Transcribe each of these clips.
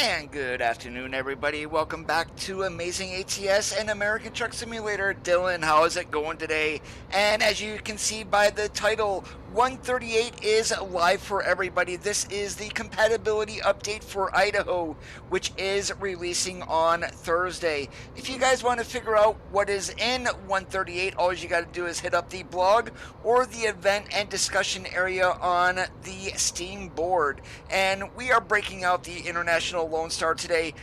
And good afternoon, everybody. Welcome back to Amazing ATS and American Truck Simulator. Dylan, how is it going today? And as you can see by the title, 138 is live for everybody. This is the compatibility update for Idaho, which is releasing on Thursday. If you guys want to figure out what is in 138, all you got to do is hit up the blog or the event and discussion area on the Steam board. And we are breaking out the International Lonestar today.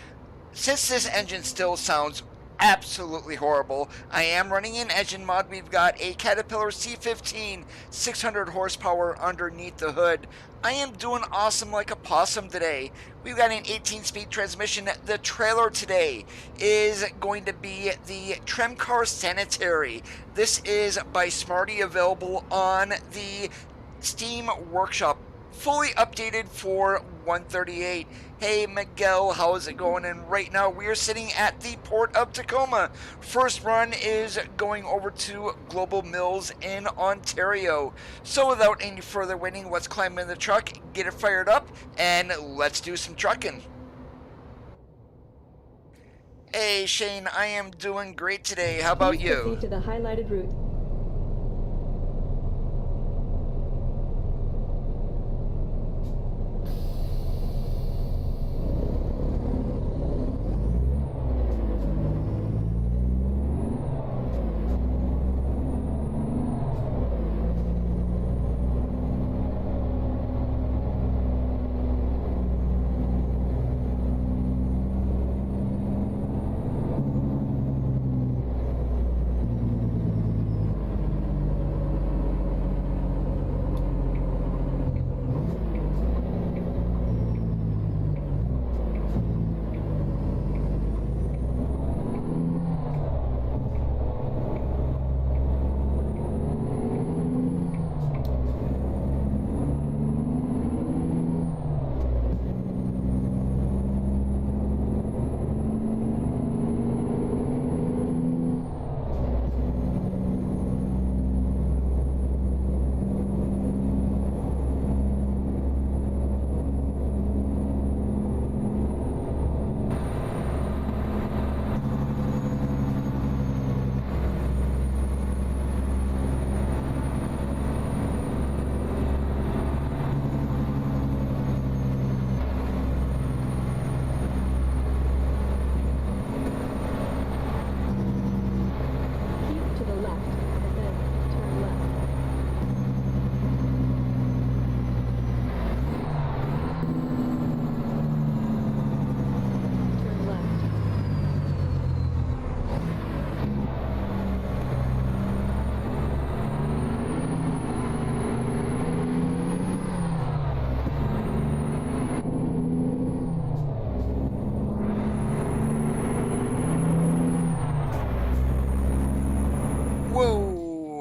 Since this engine still sounds absolutely horrible, I am running an engine mod. We've got a Caterpillar C15, 600 horsepower underneath the hood. I am doing awesome like a possum today. We've got an 18-speed transmission. The trailer today is going to be the Tremcar Sanitary. This is by Smarty, available on the Steam Workshop, fully updated for 138. Hey Miguel, how is it going? And right now we are sitting at the Port of Tacoma. First run is going over to Global Mills in Ontario. So without any further waiting, let's climb in the truck, get it fired up, and let's do some trucking. Hey Shane, I am doing great today. How about you? Proceed to the highlighted route.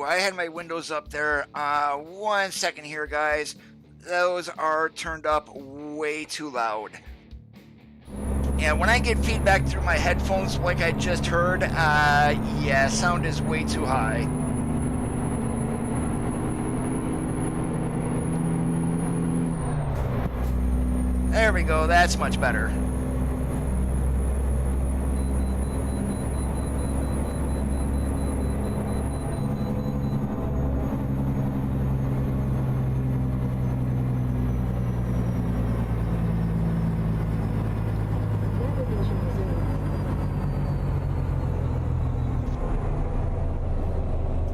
I had my windows up there. 1 second here, guys. Those are turned up way too loud. And when I get feedback through my headphones like I just heard, yeah, sound is way too high. There we go, that's much better.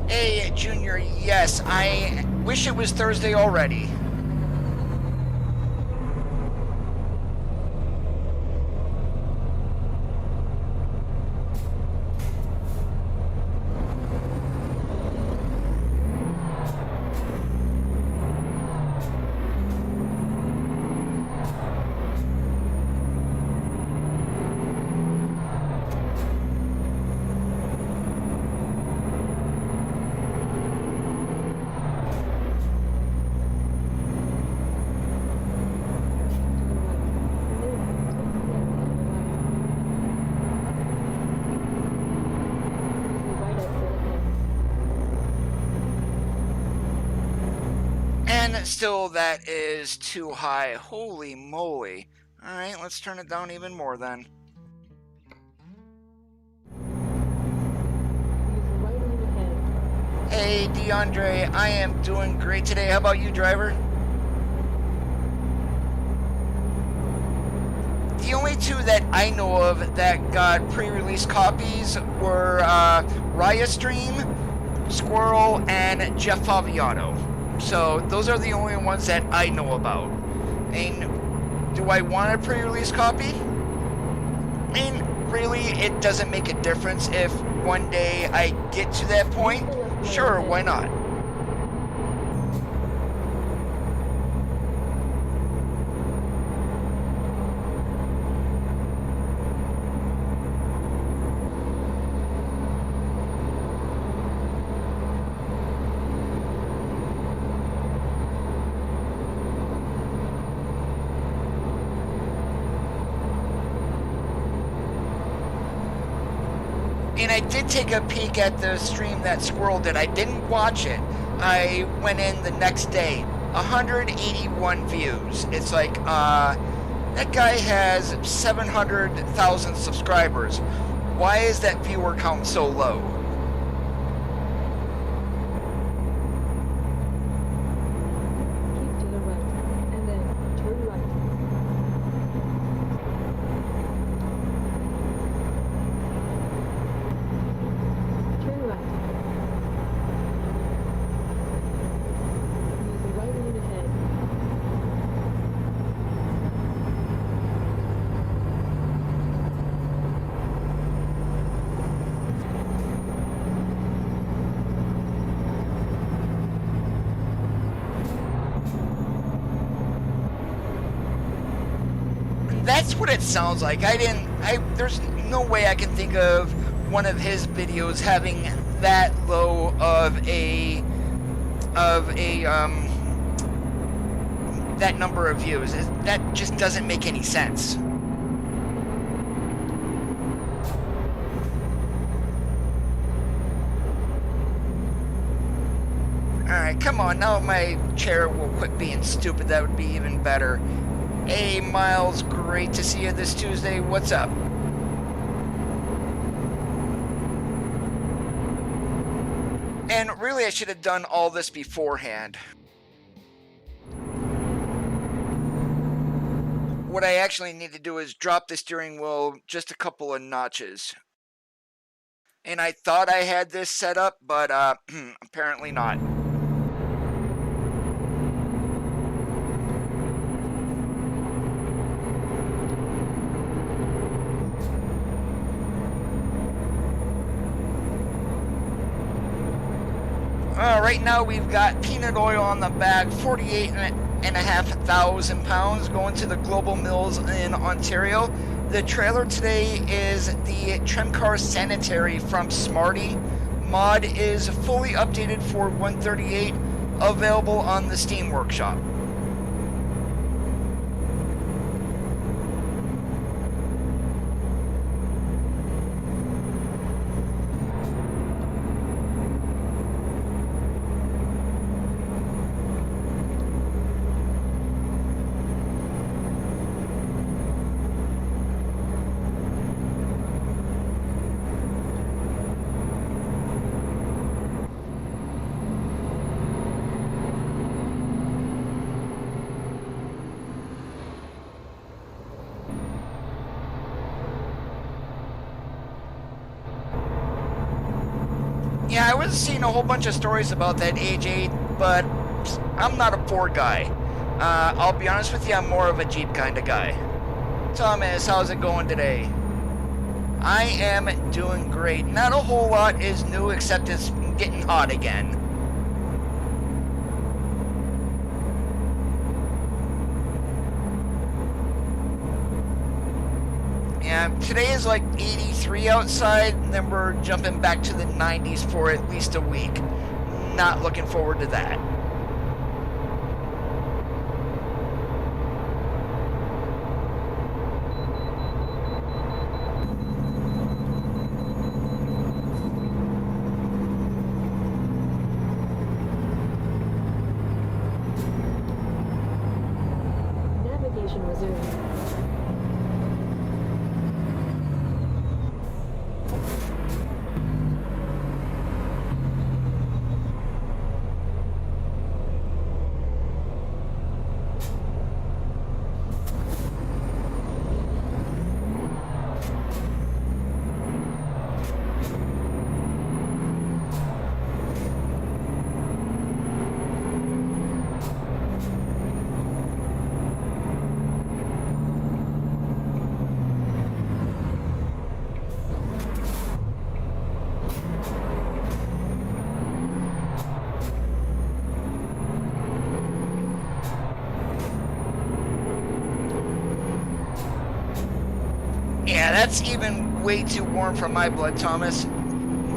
Hey, Junior, yes, I wish it was Thursday already. And still, that is too high. Holy moly. Alright, let's turn it down even more then. Hey, DeAndre, I am doing great today. How about you, driver? The only two that I know of that got pre-release copies were Raya Stream, Squirrel, and Jeff Faviano. So those are the only ones that I know about. I mean, do I want a pre-release copy? I mean, really, it doesn't make a difference if one day I get to that point. Sure, why not? And I did take a peek at the stream that Squirrel did. I didn't watch it. I went in the next day. 181 views. It's like, that guy has 700,000 subscribers. Why is that viewer count so low? That's what it sounds like. There's no way I can think of one of his videos having that low of that number of views. That just doesn't make any sense. Alright, come on, now my chair will quit being stupid. That would be even better. Hey, Miles, great to see you this Tuesday. What's up? And really, I should have done all this beforehand. What I actually need to do is drop the steering wheel just a couple of notches. And I thought I had this set up, but apparently not. Right now we've got peanut oil on the back, 48,500 pounds going to the Global Mills in Ontario. The trailer today is the Tremcar Sanitary from Smarty. Mod is fully updated for 138, available on the Steam Workshop. Yeah, I was seeing a whole bunch of stories about that AJ, but I'm not a Ford guy. I'll be honest with you, I'm more of a Jeep kind of guy. Thomas, how's it going today? I am doing great. Not a whole lot is new except it's getting hot again. Yeah, today is like 83 outside, and then we're jumping back to the 90s for at least a week. Not looking forward to that. Navigation resumed. That's even way too warm for my blood, Thomas.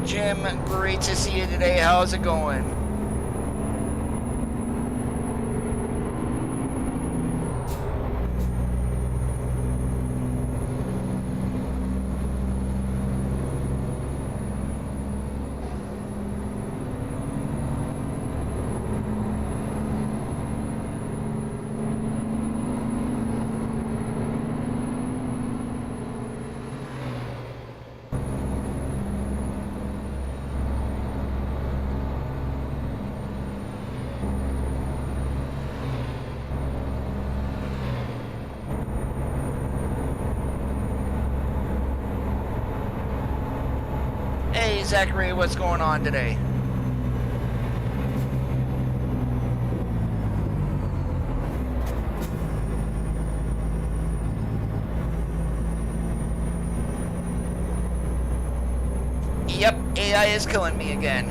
Jim, great to see you today. How's it going? Hey Zachary, what's going on today? Yep, AI is killing me again.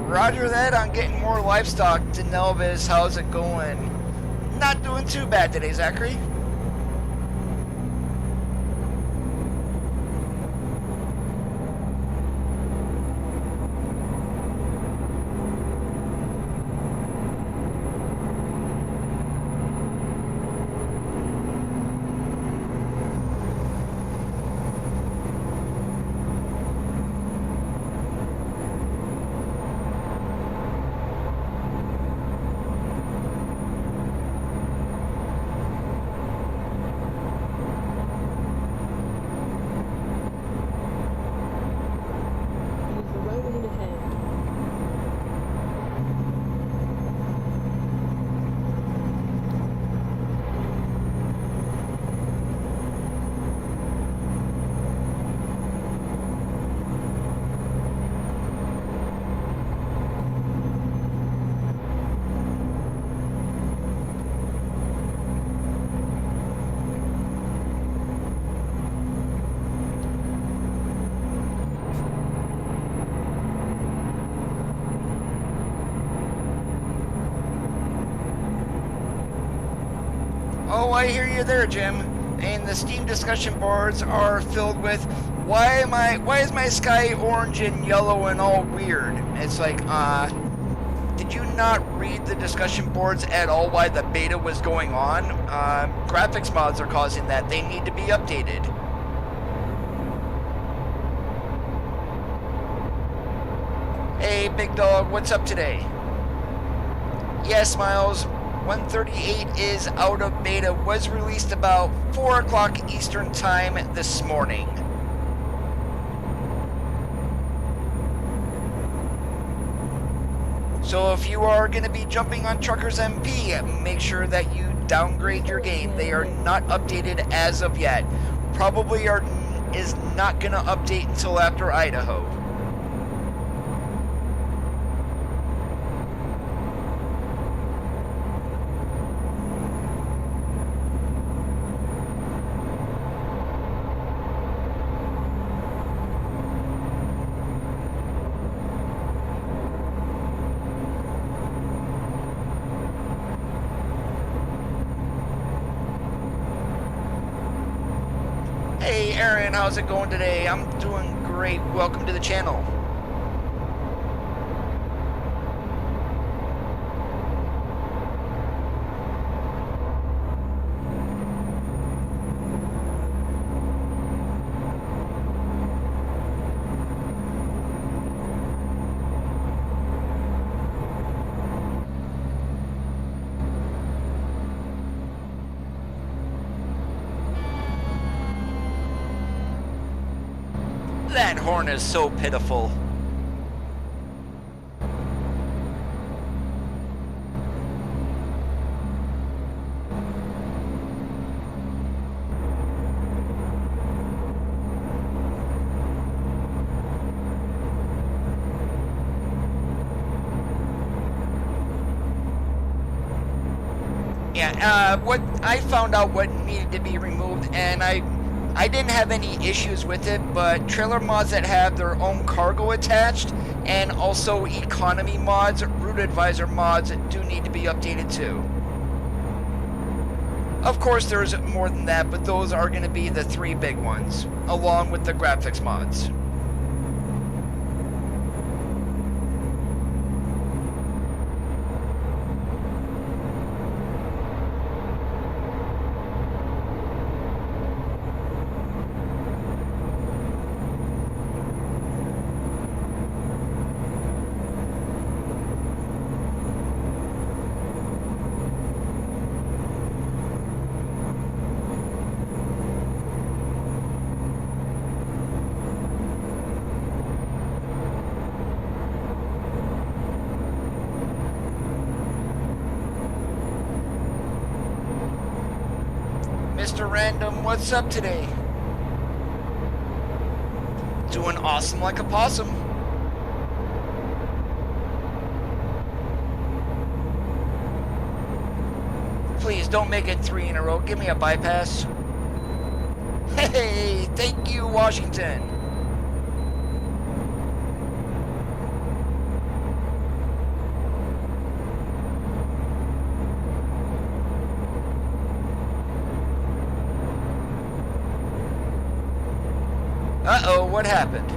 Roger that, I'm getting more livestock to Nelvis. How's it going? Not doing too bad today, Zachary. Oh, I hear you there, Jim. And the Steam discussion boards are filled with, why is my sky orange and yellow and all weird? It's like, did you not read the discussion boards at all why the beta was going on? Graphics mods are causing that. They need to be updated. Hey, big dog, what's up today? Yes, Miles. 138 is out of beta, was released about 4 o'clock Eastern time this morning. So if you are going to be jumping on Truckers MP, make sure that you downgrade your game. They are not updated as of yet. Probably is not going to update until after Idaho. Hey Aaron, how's it going today? I'm doing great. Welcome to the channel. That horn is so pitiful. Yeah, what I found out what needed to be removed, and I didn't have any issues with it, but trailer mods that have their own cargo attached and also economy mods, route advisor mods do need to be updated too. Of course, there's more than that, but those are going to be the 3 big ones, along with the graphics mods. Mr. Random, what's up today? Doing awesome like a possum. Please don't make it 3 in a row. Give me a bypass. Hey, thank you, Washington. Uh-oh, what happened?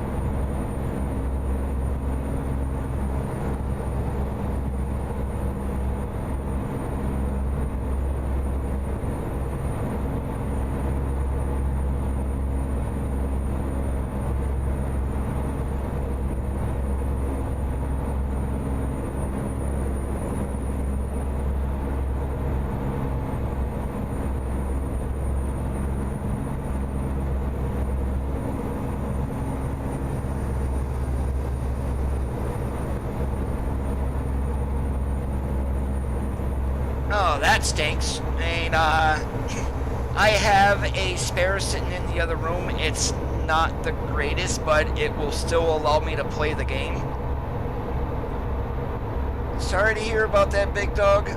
Oh, that stinks. And, I have a spare sitting in the other room. It's not the greatest, but it will still allow me to play the game. Sorry to hear about that, big dog.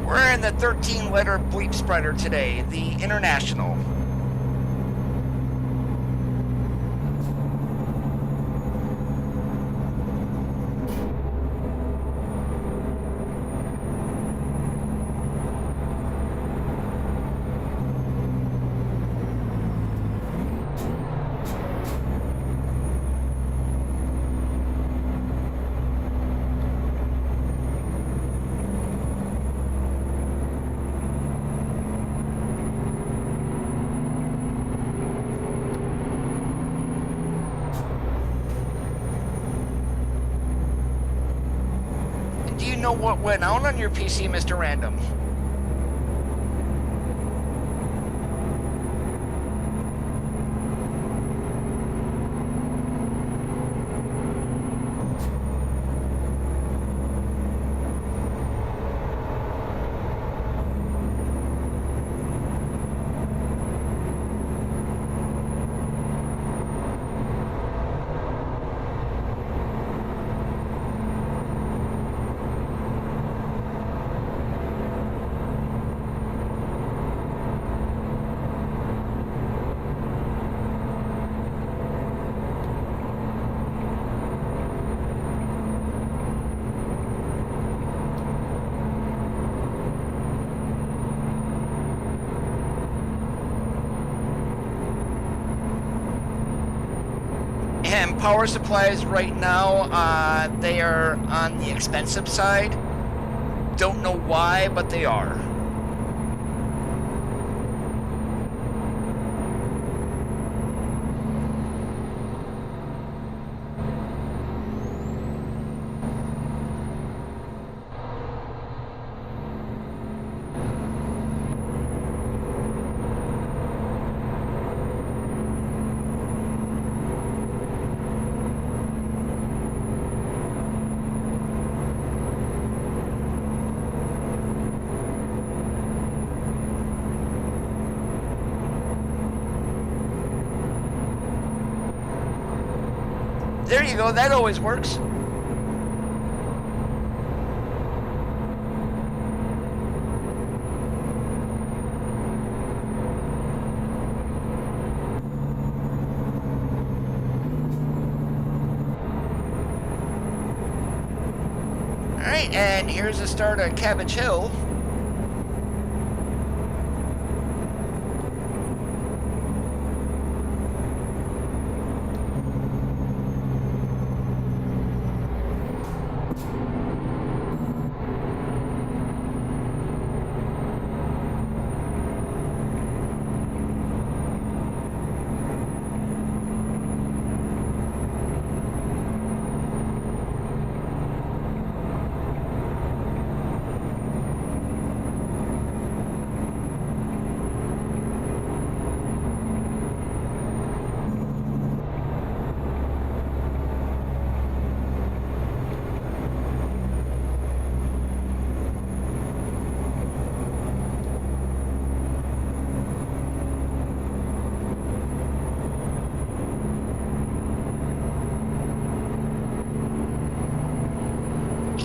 We're in the 13-letter bleep spreader today, the International. Know what went on your PC, Mr. Random? and power supplies right now, they are on the expensive side. Don't know why, but they are. There you go, that always works. Alright, and here's the start of Cabbage Hill.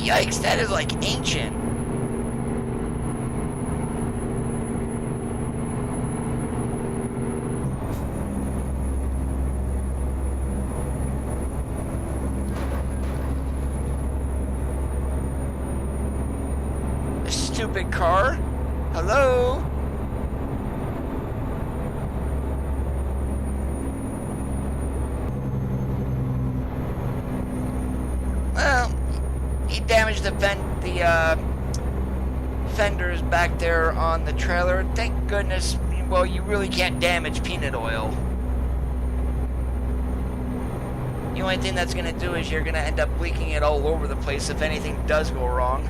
Yikes, that is like ancient. A stupid car. Hello? Well, he damaged the fenders back there on the trailer. Thank goodness. Well, you really can't damage peanut oil. The only thing that's going to do is you're going to end up leaking it all over the place if anything does go wrong.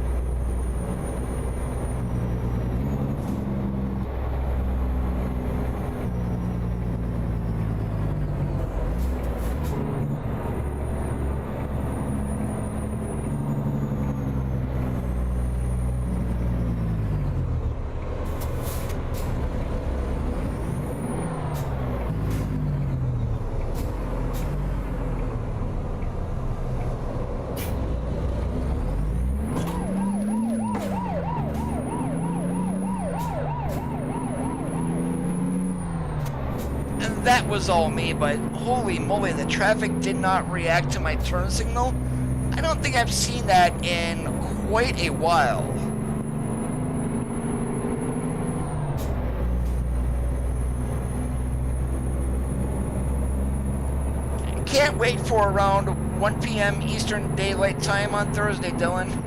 That was all me, but holy moly, the traffic did not react to my turn signal. I don't think I've seen that in quite a while. Can't wait for around 1 p.m. Eastern Daylight Time on Thursday, Dylan.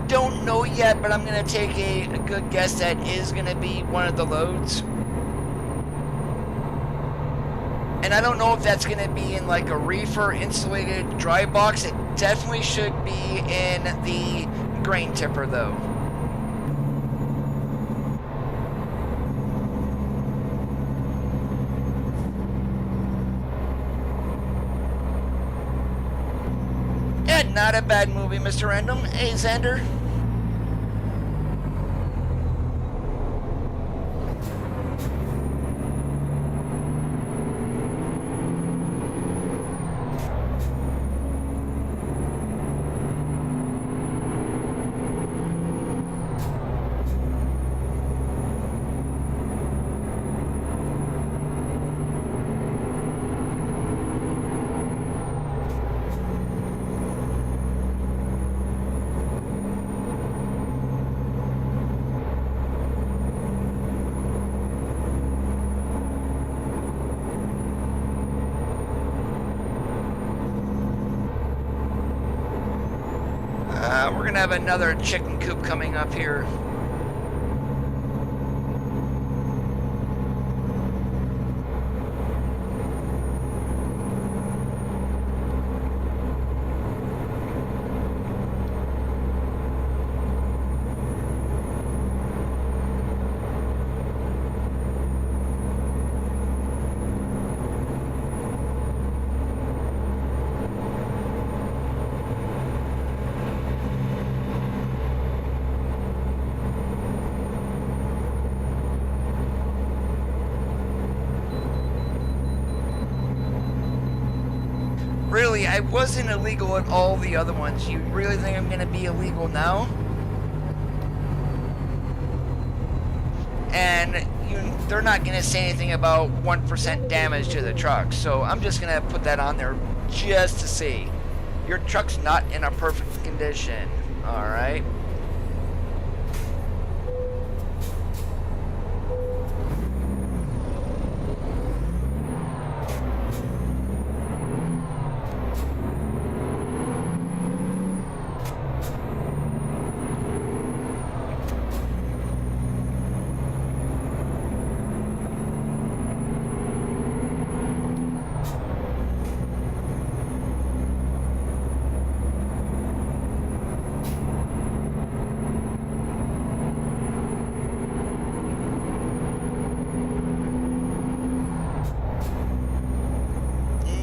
Don't know yet, but I'm going to take a good guess that is going to be one of the loads. And I don't know if that's going to be in like a reefer insulated dry box. It definitely should be in the grain tipper though. not a bad movie, Mr. Random. Hey, Xander. We're gonna have another chicken coop coming up here. Really, I wasn't illegal at all the other ones. You really think I'm going to be illegal now? And they're not going to say anything about 1% damage to the truck. So I'm just going to put that on there just to see. Your truck's not in a perfect condition. Alright.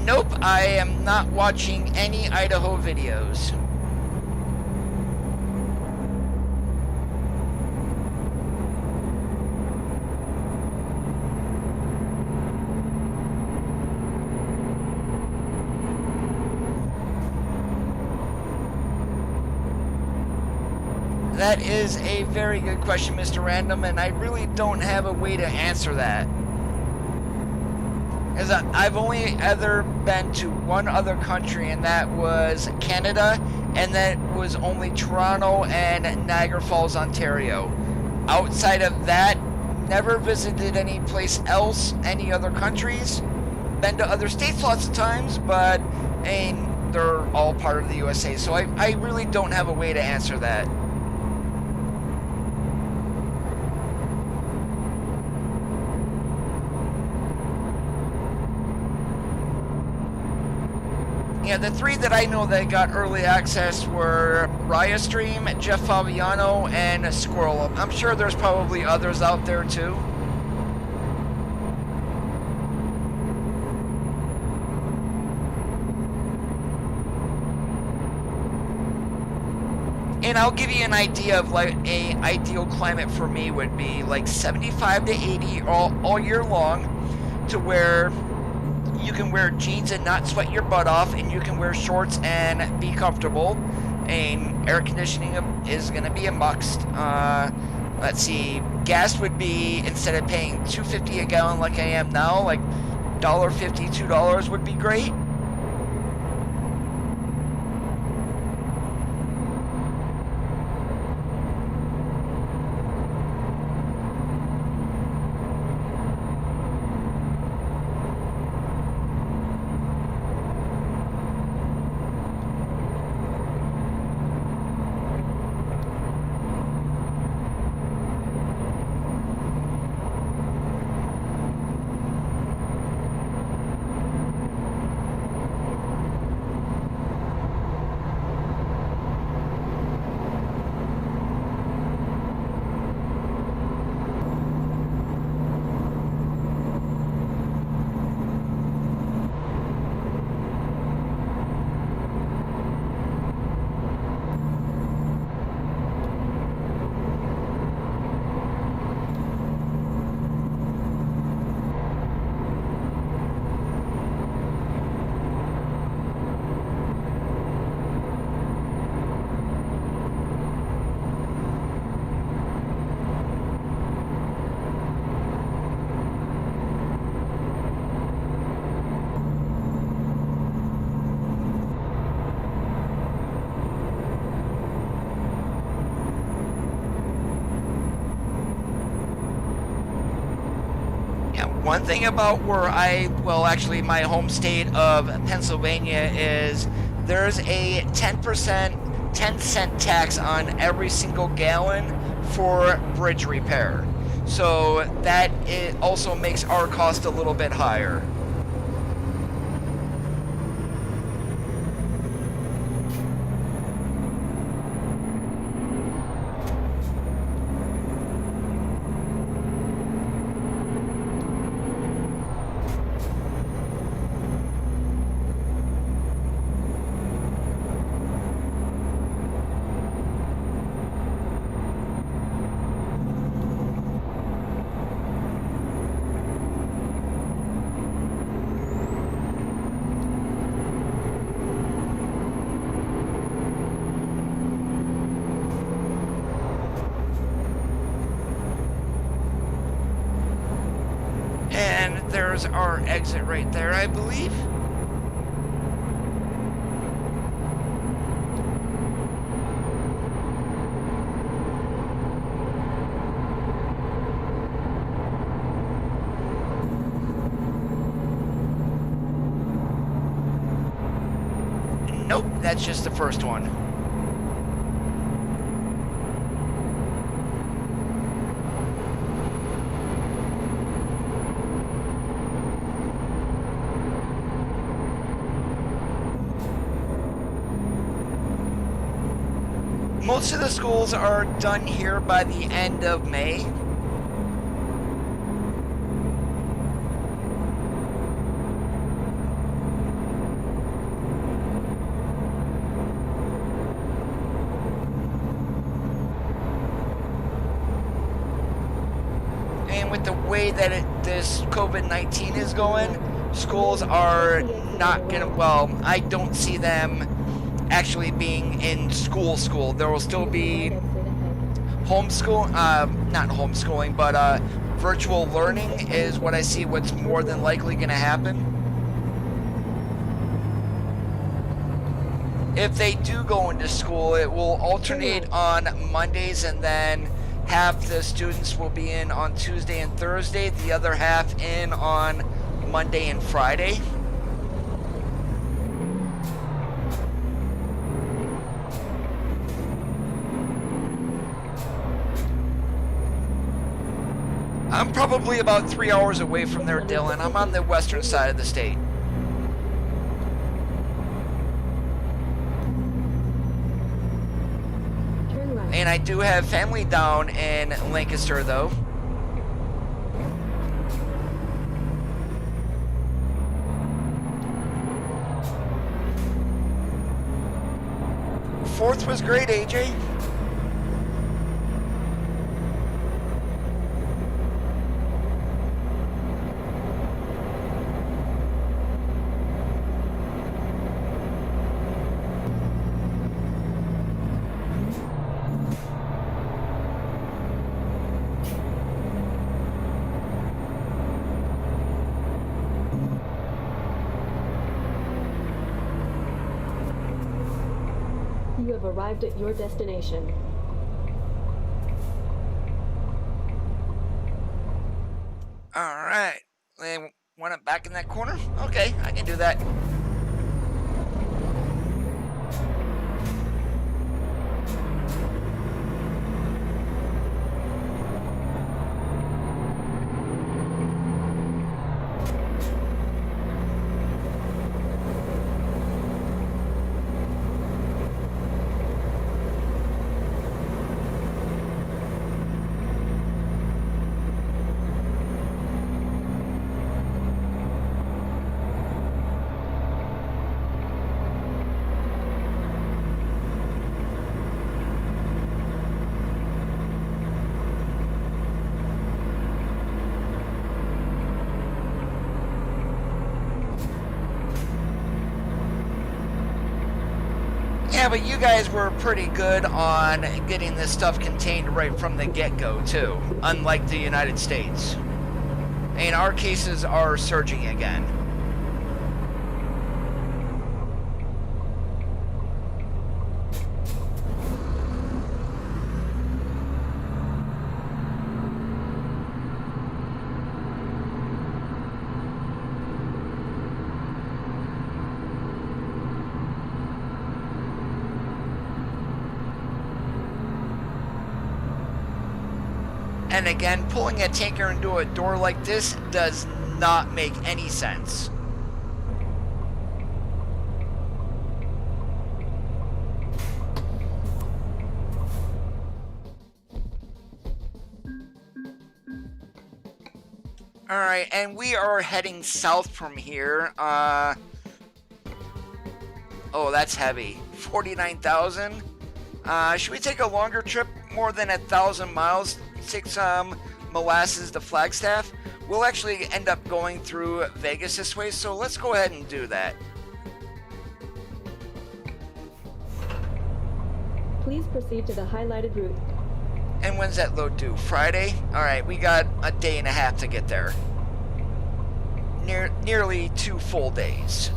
Nope, I am not watching any Idaho videos. That is a very good question, Mr. Random, and I really don't have a way to answer that. As I've only ever been to one other country, and that was Canada, and that was only Toronto and Niagara Falls, Ontario. Outside of that, never visited any place else, any other countries. Been to other states lots of times, but they're all part of the USA, so I really don't have a way to answer that. Yeah, the three that I know that got early access were Riostream, Jeff Fabiano, and Squirrel. I'm sure there's probably others out there too. And I'll give you an idea of like a ideal climate for me would be like 75 to 80 all year long, to where you can wear jeans and not sweat your butt off, and you can wear shorts and be comfortable. And air conditioning is going to be a must. Let's see, gas would be, instead of paying $2.50 a gallon like I am now, like $1.50, $2 would be great. One thing about where actually my home state of Pennsylvania is there's a 10%, 10-cent tax on every single gallon for bridge repair. So that it also makes our cost a little bit higher. And there's our exit right there, I believe. Nope, that's just the first one. Most of the schools are done here by the end of May. And with the way that this COVID-19 is going, schools are not gonna, well, I don't see them actually being in school. There will still be homeschool, not homeschooling, but virtual learning is what I see what's more than likely going to happen. If they do go into school, it will alternate on Mondays, and then half the students will be in on Tuesday and Thursday, the other half in on Monday and Friday. I'm probably about 3 hours away from there, Dylan. I'm on the western side of the state. And I do have family down in Lancaster, though. Fourth was great, AJ. You have arrived at your destination. All right. They want it back in that corner? Okay, I can do that. Yeah, but you guys were pretty good on getting this stuff contained right from the get-go, too, unlike the United States. And our cases are surging again. And again, pulling a tanker into a door like this does not make any sense. Alright, and we are heading south from here. Oh, that's heavy. 49,000. Should we take a longer trip, more than 1,000 miles, take some molasses to Flagstaff? We'll actually end up going through Vegas this way, so let's go ahead and do that. Please proceed to the highlighted route. And when's that load due? Friday? Alright, we got a day and a half to get there. Nearly 2 full days.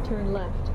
Turn left.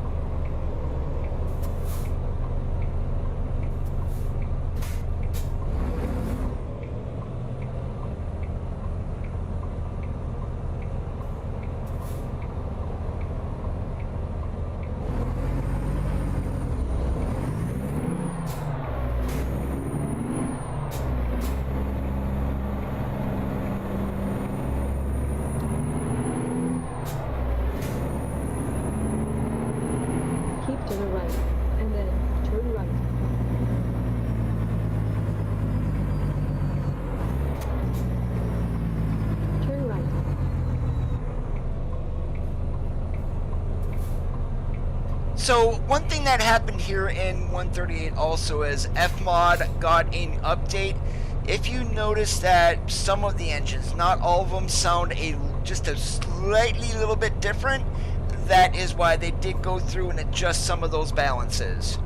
To the right, and then turn right. Turn right. So one thing that happened here in 138 also is Fmod got an update. If you notice that some of the engines, not all of them, sound just a slightly little bit different, that is why they did go through and adjust some of those balances.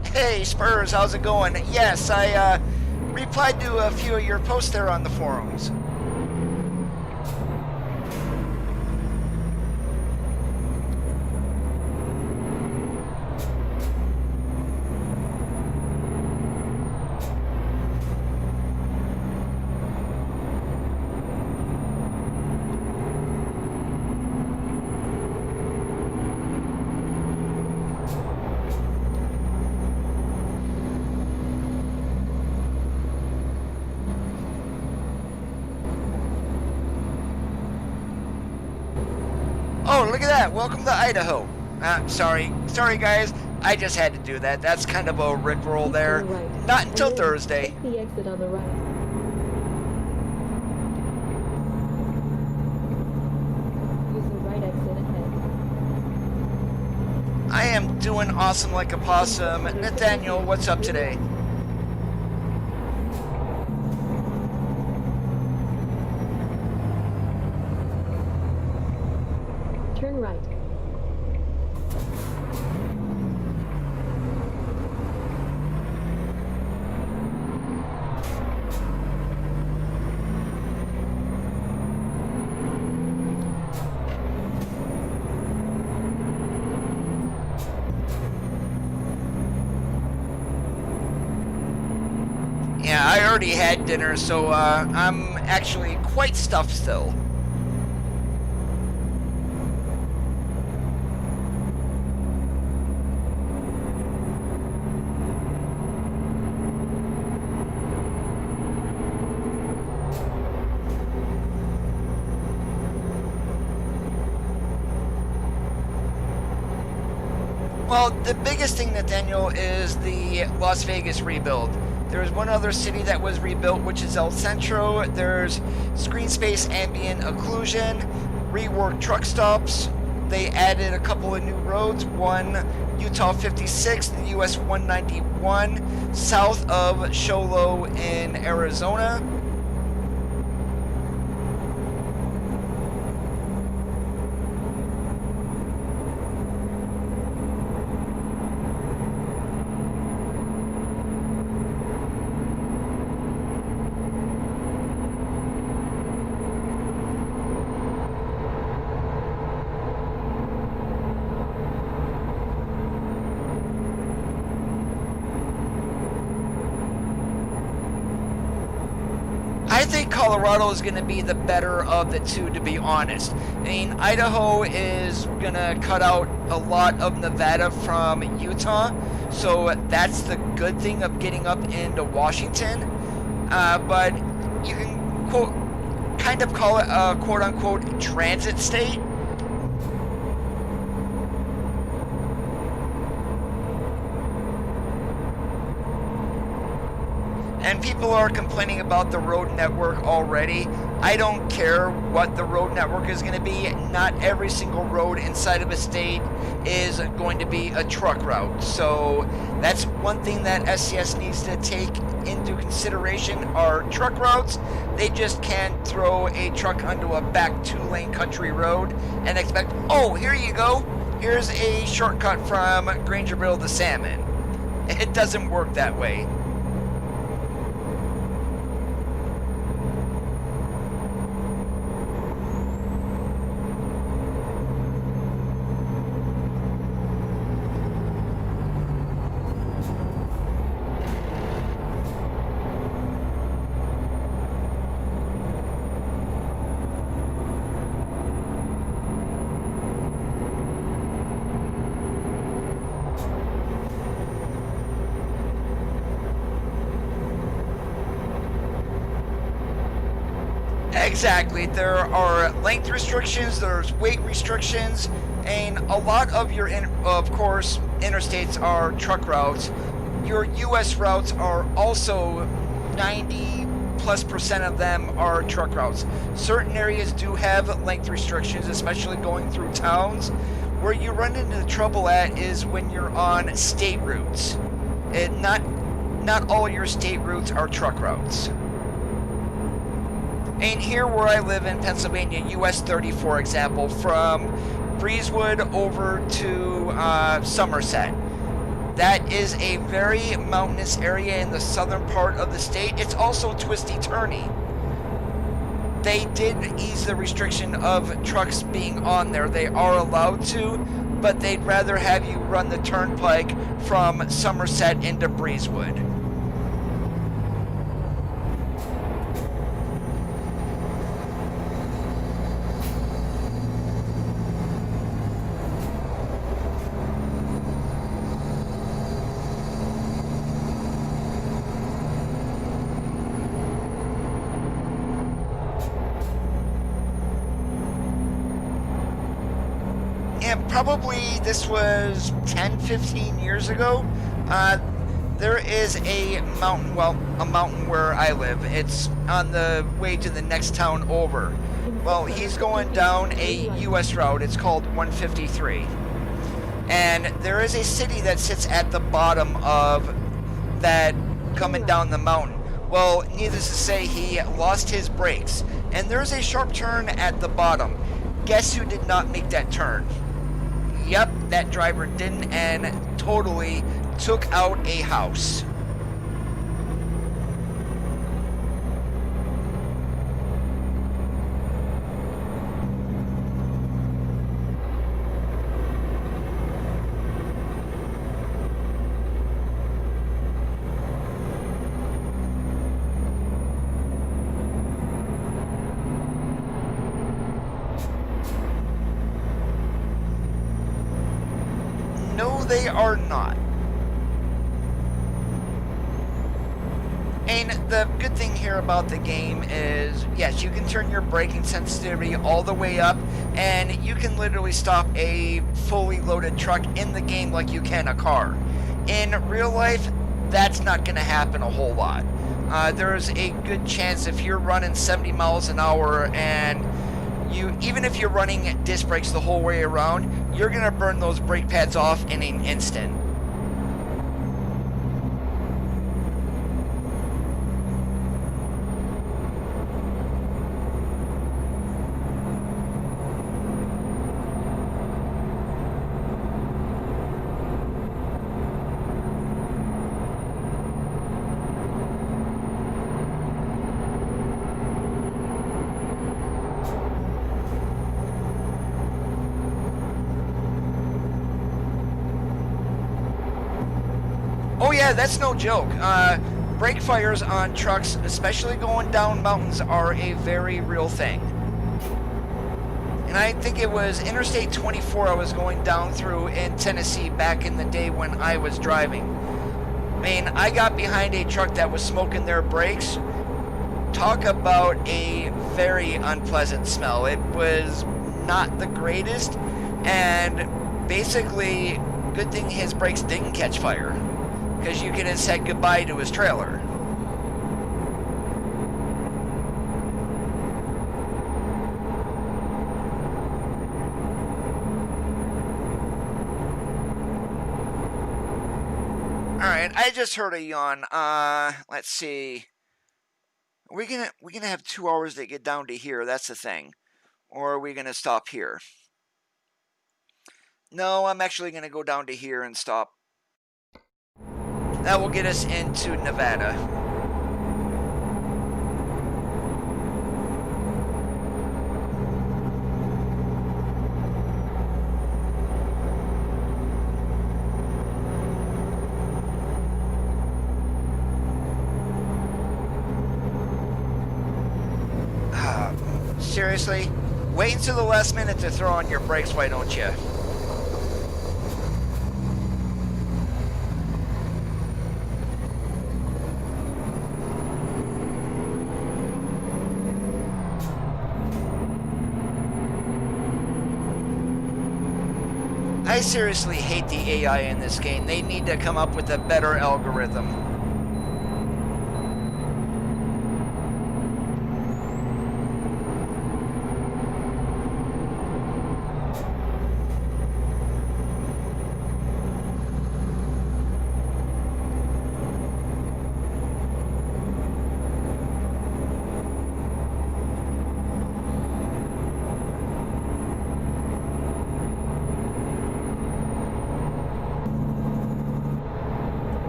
Hey Spurs, how's it going? Yes, I replied to a few of your posts there on the forums. Oh, look at that. Welcome to Idaho. Sorry guys. I just had to do that. That's kind of a rickroll there. Right. Not until Thursday. Take the exit on the right. Use the right exit ahead. I am doing awesome like a possum. Nathaniel, what's up today? Turn right. Yeah, I already had dinner, so I'm actually quite stuffed still. Well, the biggest thing, Nathaniel, is the Las Vegas rebuild. There's one other city that was rebuilt, which is El Centro. There's screen space ambient occlusion, reworked truck stops. They added a couple of new roads, one Utah 56, the US 191, south of Sholo in Arizona. I think Colorado is going to be the better of the two, to be honest. I mean, Idaho is going to cut out a lot of Nevada from Utah, so that's the good thing of getting up into Washington. But you can kind of call it a quote-unquote transit state. And people are complaining about the road network already. I don't care what the road network is going to be. Not every single road inside of a state is going to be a truck route. So that's one thing that SCS needs to take into consideration are truck routes. They just can't throw a truck onto a back 2-lane country road and expect, oh, here you go. Here's a shortcut from Grangerville to Salmon. It doesn't work that way. Exactly. There are length restrictions, there's weight restrictions, and a lot of your, of course, interstates are truck routes. Your US routes are also 90+% of them are truck routes. Certain areas do have length restrictions, especially going through towns. Where you run into trouble at is when you're on state routes. Not all your state routes are truck routes. And here where I live in Pennsylvania, US 30, for example, from Breezewood over to Somerset. That is a very mountainous area in the southern part of the state. It's also twisty-turny. They did ease the restriction of trucks being on there. They are allowed to, but they'd rather have you run the turnpike from Somerset into Breezewood. And probably this was 10-15 years ago. There is a mountain, well, a mountain where I live. It's on the way to the next town over. Well, he's going down a US route. It's called 153. And there is a city that sits at the bottom of that coming down the mountain. Well, needless to say, he lost his brakes. And there's a sharp turn at the bottom. Guess who did not make that turn? Yep, that driver didn't, and totally took out a house. they are not. And the good thing here about the game is, yes, you can turn your braking sensitivity all the way up, and you can literally stop a fully loaded truck in the game like you can a car. In real life, that's not going to happen a whole lot. There's a good chance if you're running 70 miles an hour and even if you're running disc brakes the whole way around, you're going to burn those brake pads off in an instant. Oh yeah, that's no joke. Brake fires on trucks, especially going down mountains, are a very real thing. And I think it was Interstate 24 I was going down through in Tennessee back in the day when I was driving. I mean, I got behind a truck that was smoking their brakes. Talk about a very unpleasant smell. It was not the greatest, and basically, good thing his brakes didn't catch fire, because you could have said goodbye to his trailer. Alright, I just heard a yawn. Let's see. We're gonna have 2 hours to get down to here, that's the thing. Or are we gonna stop here? No, I'm actually gonna go down to here and stop. That will get us into Nevada. Seriously? Wait until the last minute to throw on your brakes, why don't you? I seriously hate the AI in this game. They need to come up with a better algorithm.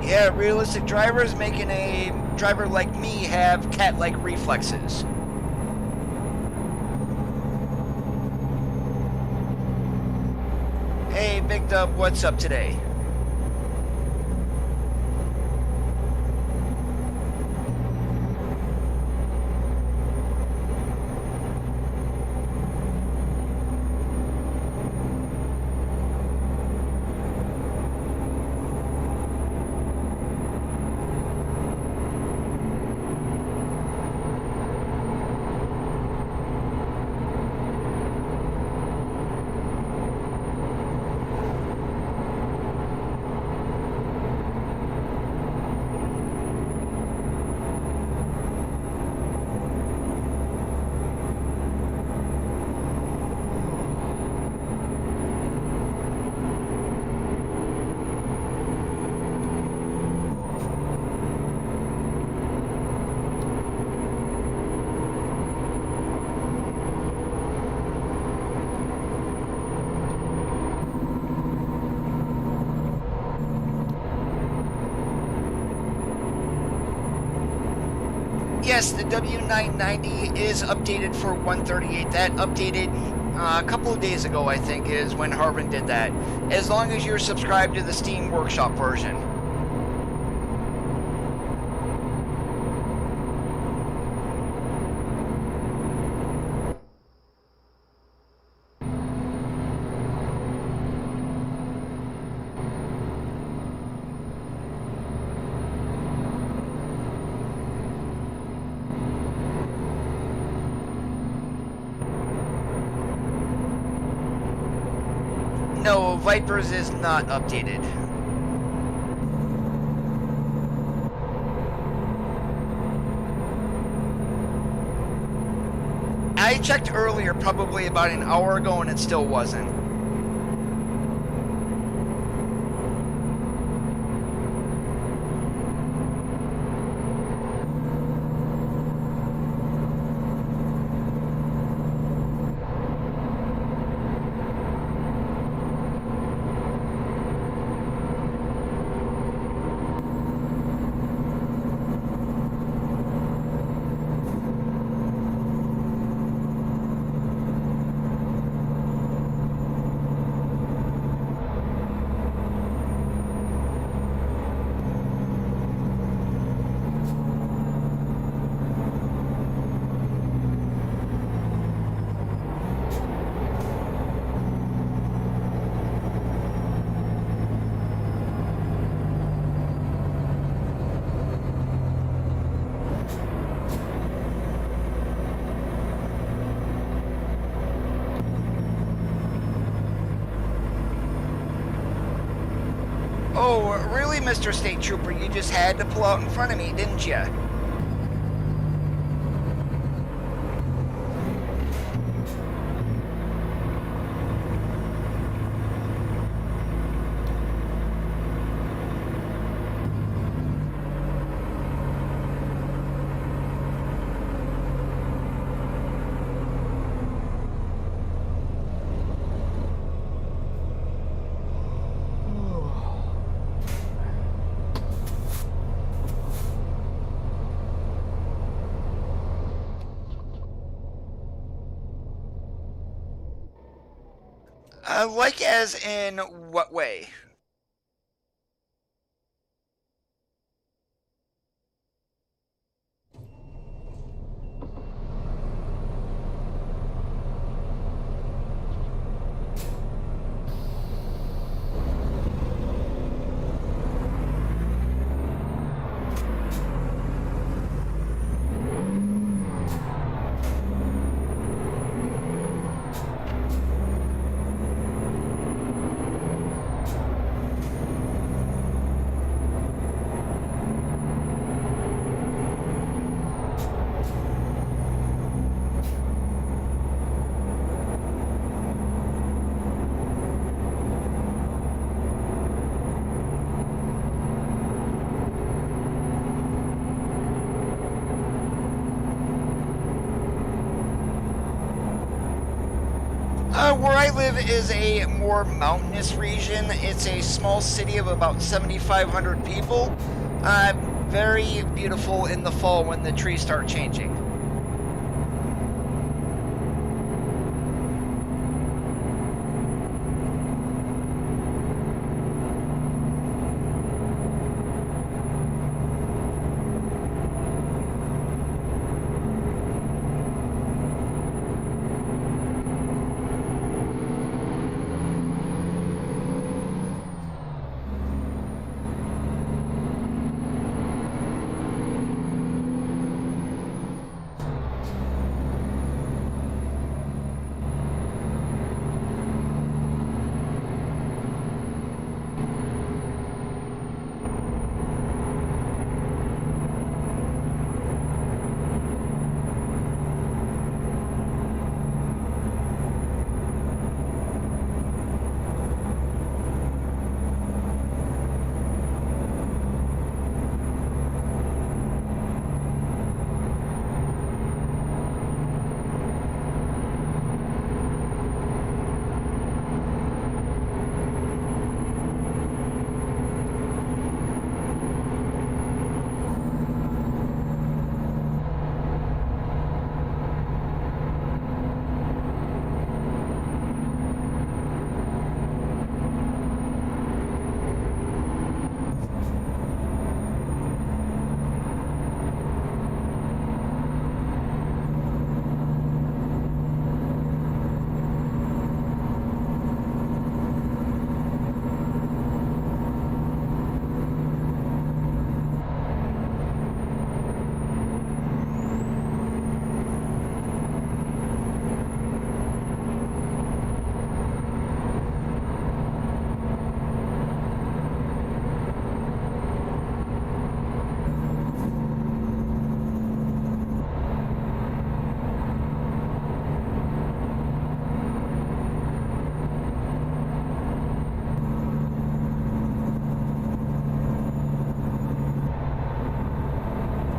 Yeah, realistic drivers making a driver like me have cat-like reflexes. Hey, Big Dub, what's up today? Yes, the W990 is updated for 138. That updated a couple of days ago, I think, is when Harvin did that. As long as you're subscribed to the Steam Workshop version. No, Vipers is not updated. I checked earlier, probably about an hour ago, and it still wasn't. Oh, really, Mr. State Trooper? You just had to pull out in front of me, didn't you? Like as in what way? Where I live is a more mountainous region. It's a small city of about 7,500 people. Very beautiful in the fall when the trees start changing.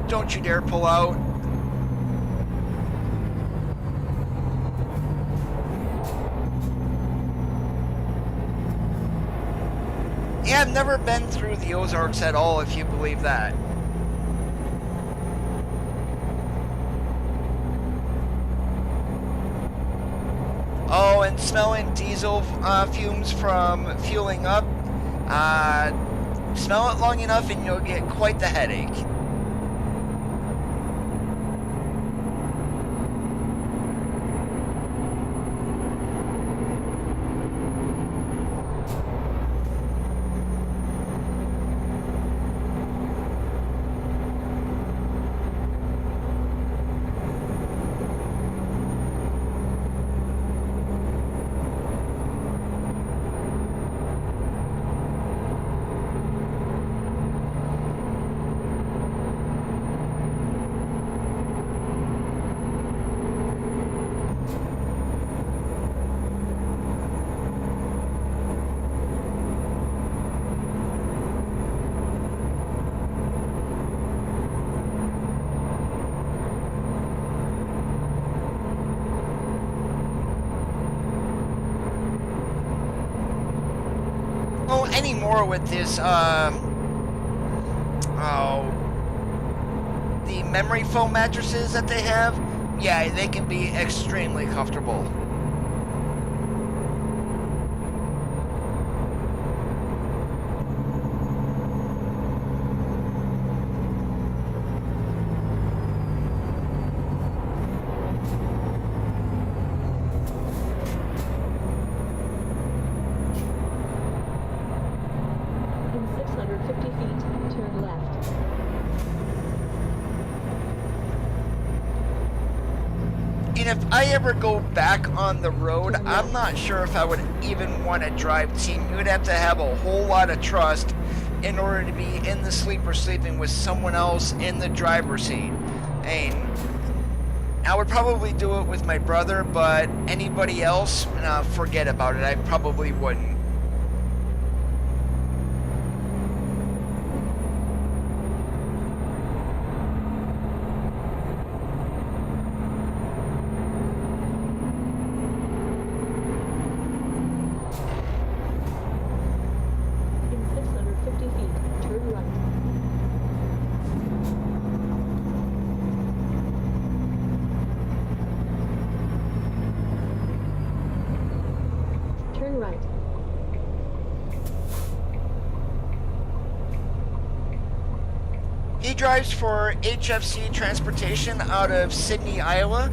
Don't you dare pull out. Yeah, I've never been through the Ozarks at all, if you believe that. Oh, and smelling diesel fumes from fueling up. Smell it long enough and you'll get quite the headache. Anymore with this the memory foam mattresses that they have, yeah, they can be extremely comfortable. If I ever go back on the road, I'm not sure if I would even want to drive team. You would have to have a whole lot of trust in order to be in the sleeper sleeping with someone else in the driver's seat. And I would probably do it with my brother, but anybody else, forget about it. I probably wouldn't. He drives for HFC Transportation out of Sydney, Iowa.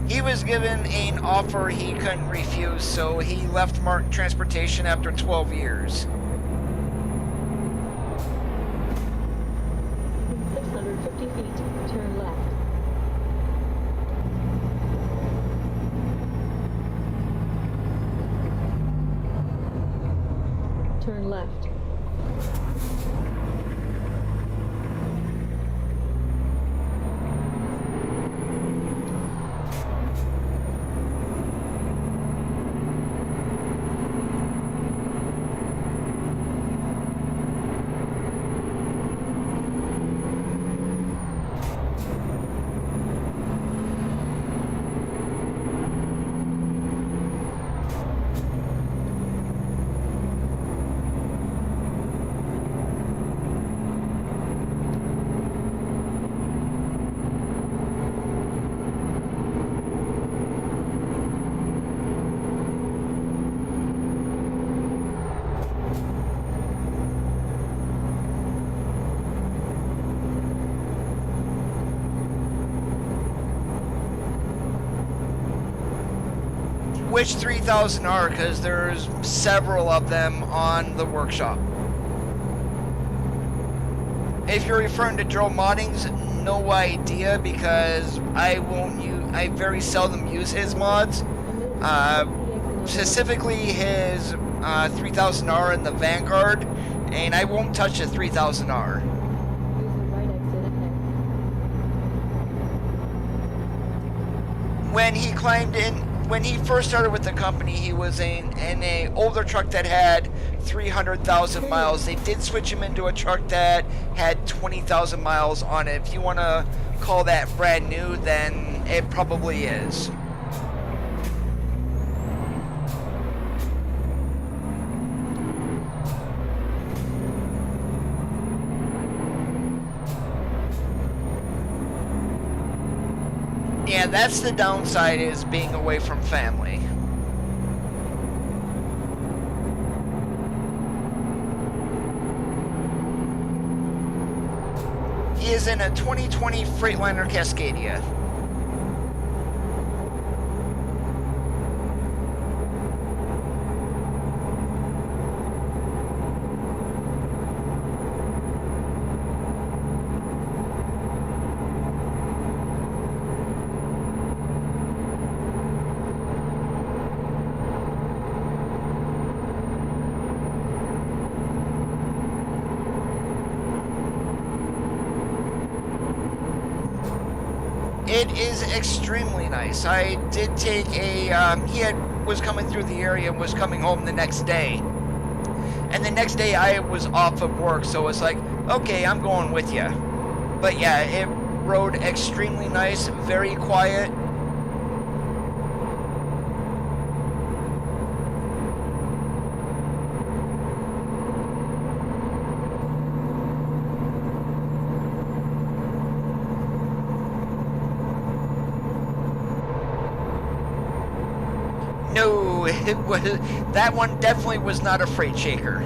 He was given an offer he couldn't refuse, so he left Mark Transportation after 12 years. In 650 feet, turn left. Turn left. Which 3000R, because there's several of them on the workshop. If you're referring to Joe Moddings, no idea, because I very seldom use his mods. Specifically his 3000R and the Vanguard, and I won't touch the 3000R. When he climbed in, when he first started with the company, he was in an older truck that had 300,000 miles. They did switch him into a truck that had 20,000 miles on it. If you want to call that brand new, then it probably is. Yeah, that's the downside, is being away from family. He is in a 2020 Freightliner Cascadia. It is extremely nice. I did take a, was coming through the area and was coming home the next day. And the next day I was off of work, so it's like, okay, I'm going with you. But yeah, it rode extremely nice, very quiet. No, it was, that one definitely was not a freight shaker.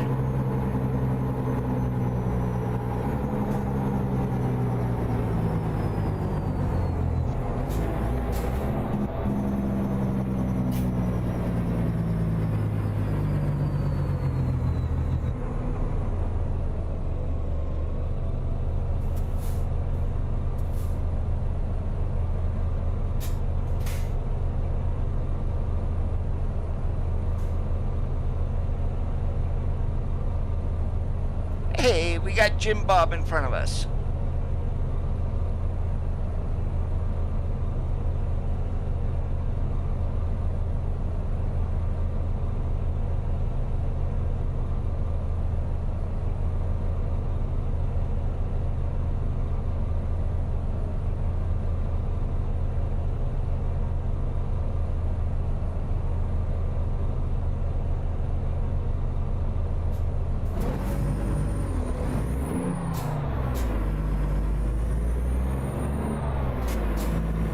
Hey, we got Jim Bob in front of us.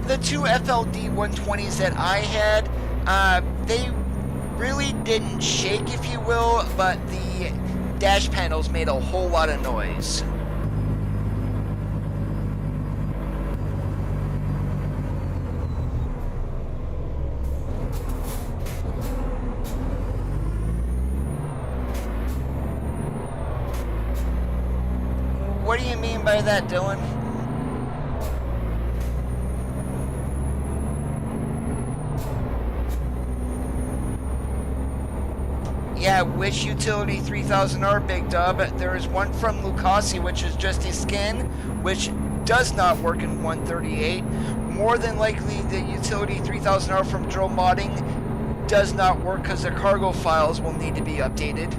The two FLD 120s that I had, they really didn't shake, if you will, but the dash panels made a whole lot of noise. What do you mean by that, Dylan? Yeah, which utility 3000R, Big Dub? There is one from Lucasi, which is just a skin, which does not work in 138. More than likely, the utility 3000R from Drill Modding does not work because the cargo files will need to be updated.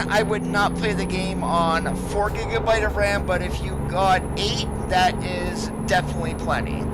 I would not play the game on 4 GB of RAM, but if you got 8, that is definitely plenty.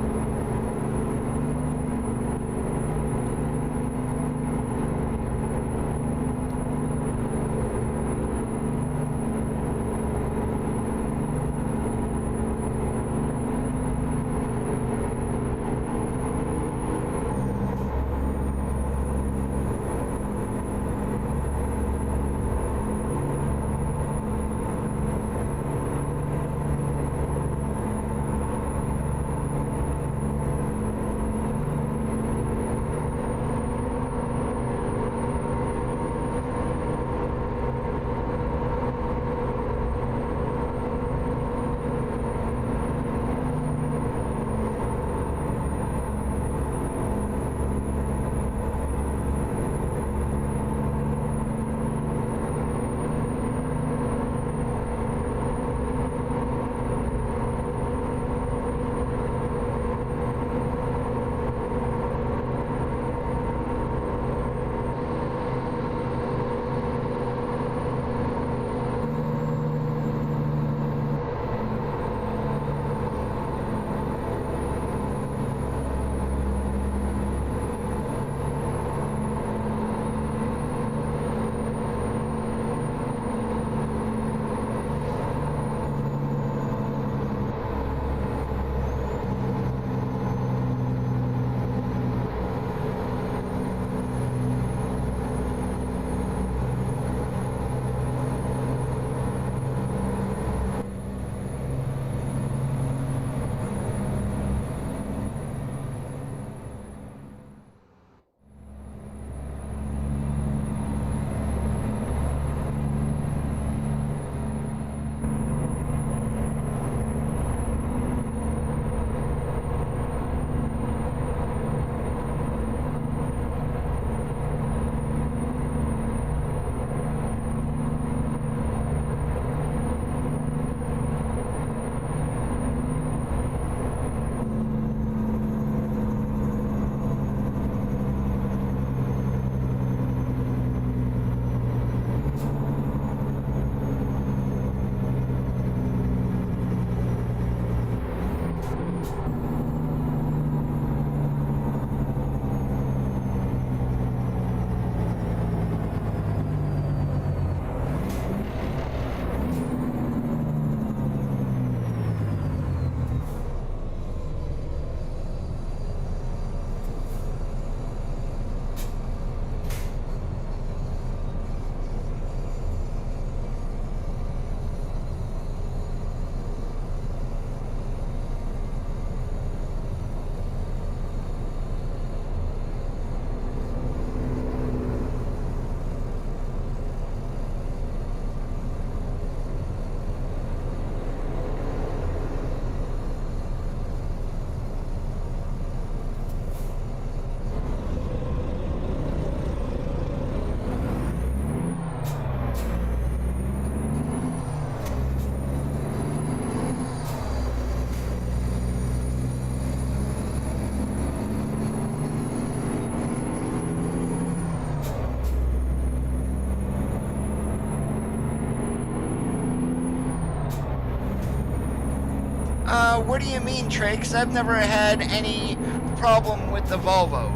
What do you mean, Trey? Because I've never had any problem with the Volvo.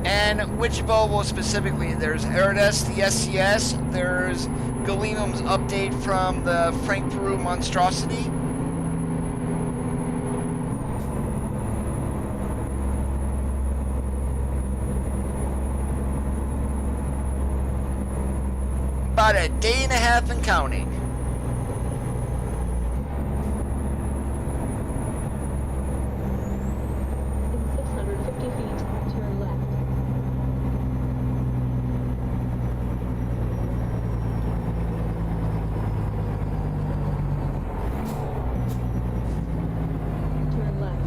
And which Volvo specifically? There's Aerodest, the SCS, there's Galimum's update from the Frank Peru monstrosity. About a day and a half and counting. In 650 feet, turn left. Turn left.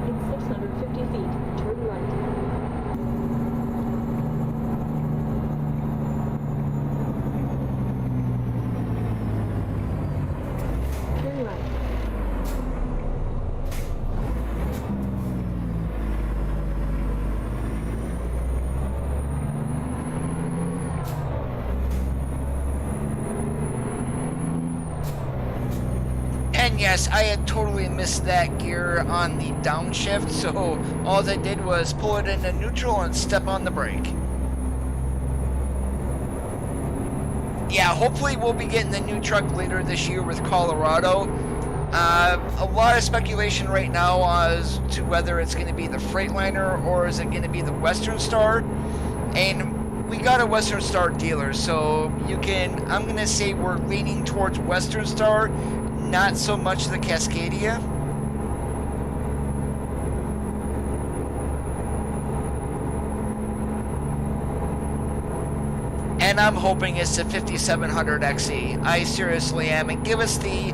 In 650 feet, turn right. Turn right. And yes, I had totally missed that gear on the downshift, so all I did was pull it into neutral and step on the brake. Yeah, hopefully we'll be getting the new truck later this year with Colorado. A lot of speculation right now as to whether it's going to be the Freightliner or is it going to be the Western Star. And we got a Western Star dealer, so I'm going to say we're leaning towards Western Star, not so much the Cascadia. And I'm hoping it's the 5700 XE. I seriously am. And give us the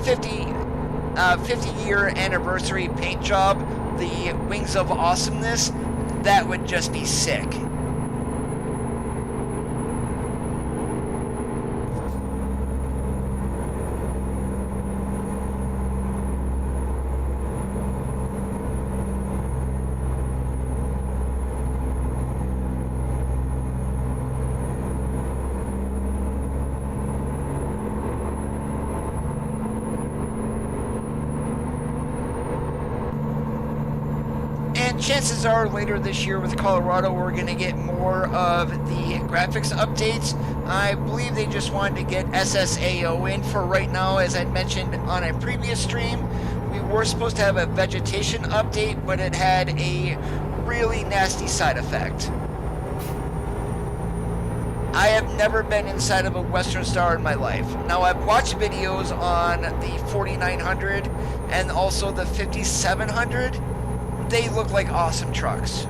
50-year anniversary paint job, the Wings of Awesomeness. That would just be sick. Chances are later this year with Colorado we're going to get more of the graphics updates. I believe they just wanted to get SSAO in for right now. As I mentioned on a previous stream, we were supposed to have a vegetation update, but it had a really nasty side effect. I have never been inside of a Western Star in my life. Now, I've watched videos on the 4900 and also the 5700. They look like awesome trucks.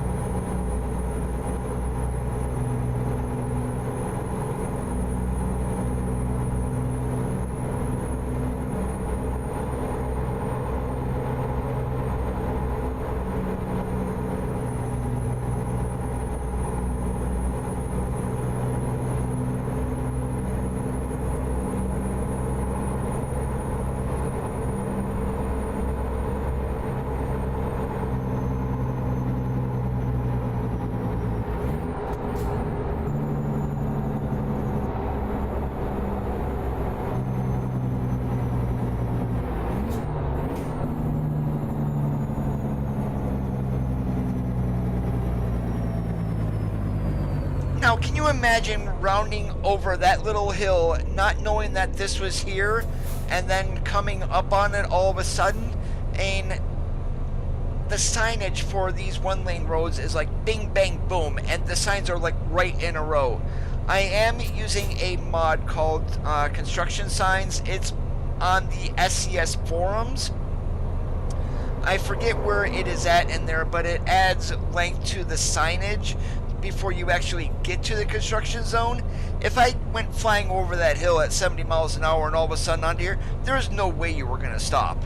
Now, can you imagine rounding over that little hill, not knowing that this was here, and then coming up on it all of a sudden? And the signage for these one-lane roads is like bing, bang, boom, and the signs are like right in a row. I am using a mod called Construction Signs. It's on the SCS forums. I forget where it is at in there, but it adds length to the signage before you actually get to the construction zone. If I went flying over that hill at 70 miles an hour and all of a sudden onto here, there's no way you were going to stop.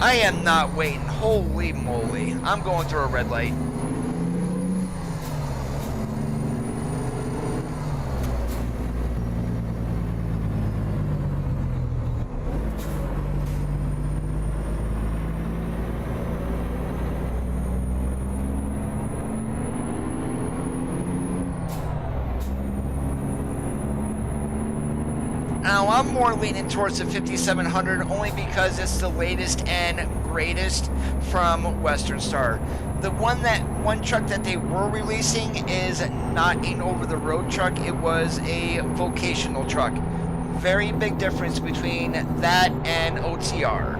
I am not waiting. Holy moly. I'm going through a red light. Now, I'm more leaning towards the 5700 only because it's the latest and greatest from Western Star. The one truck that they were releasing is not an over-the-road truck. It was a vocational truck. Very big difference between that and OTR.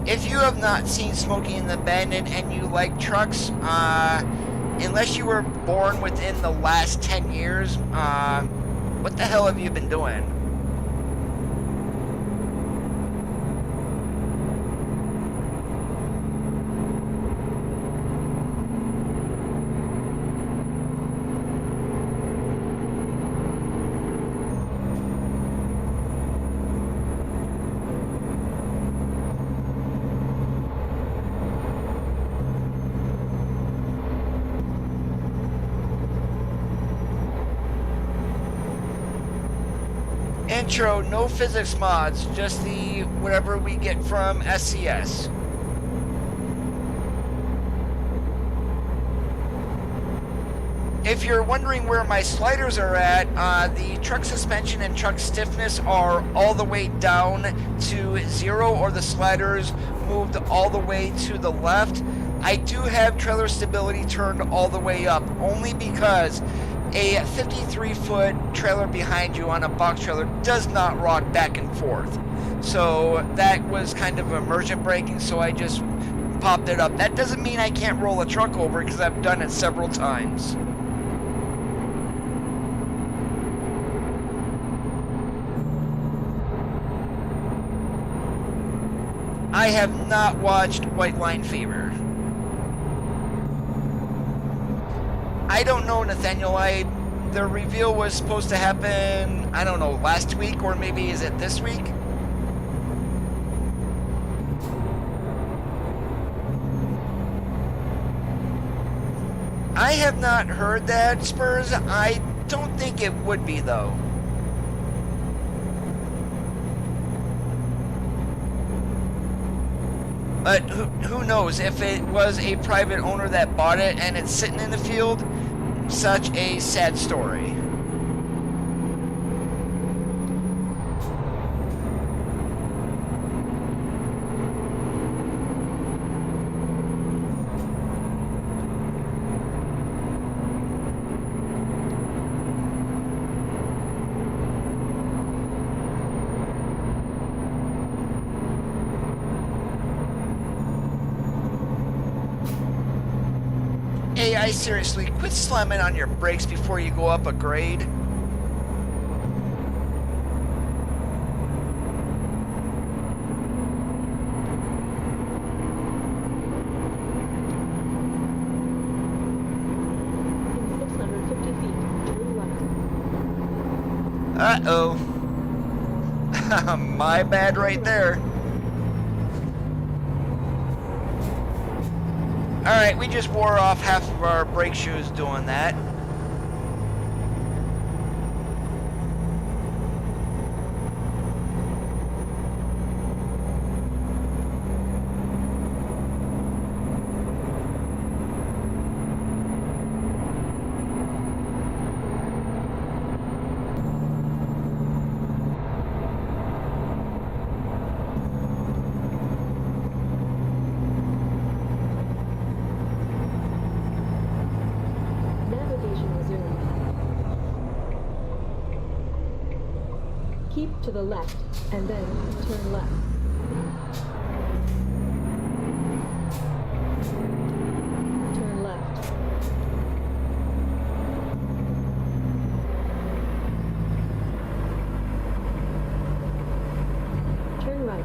If you have not seen Smoking in the Bandit and you like trucks, unless you were born within the last 10 years, what the hell have you been doing? Intro, no physics mods, just the whatever we get from SCS. If you're wondering where my sliders are at, the truck suspension and truck stiffness are all the way down to 0, or the sliders moved all the way to the left. I do have trailer stability turned all the way up, only because a 53-foot trailer behind you on a box trailer does not rock back and forth. So that was kind of emergent braking, so I just popped it up. That doesn't mean I can't roll a truck over, because I've done it several times. I have not watched White Line Fever. I don't know, Nathaniel. The reveal was supposed to happen, I don't know, last week, or maybe is it this week? I have not heard that, Spurs. I don't think it would be, though. But who knows, if it was a private owner that bought it and it's sitting in the field, such a sad story. Hey, seriously, quit slamming on your brakes before you go up a grade. Uh-oh. My bad right there. Alright, we just wore off half of our brake shoes doing that. Keep to the left, and then turn left. Turn left. Turn right.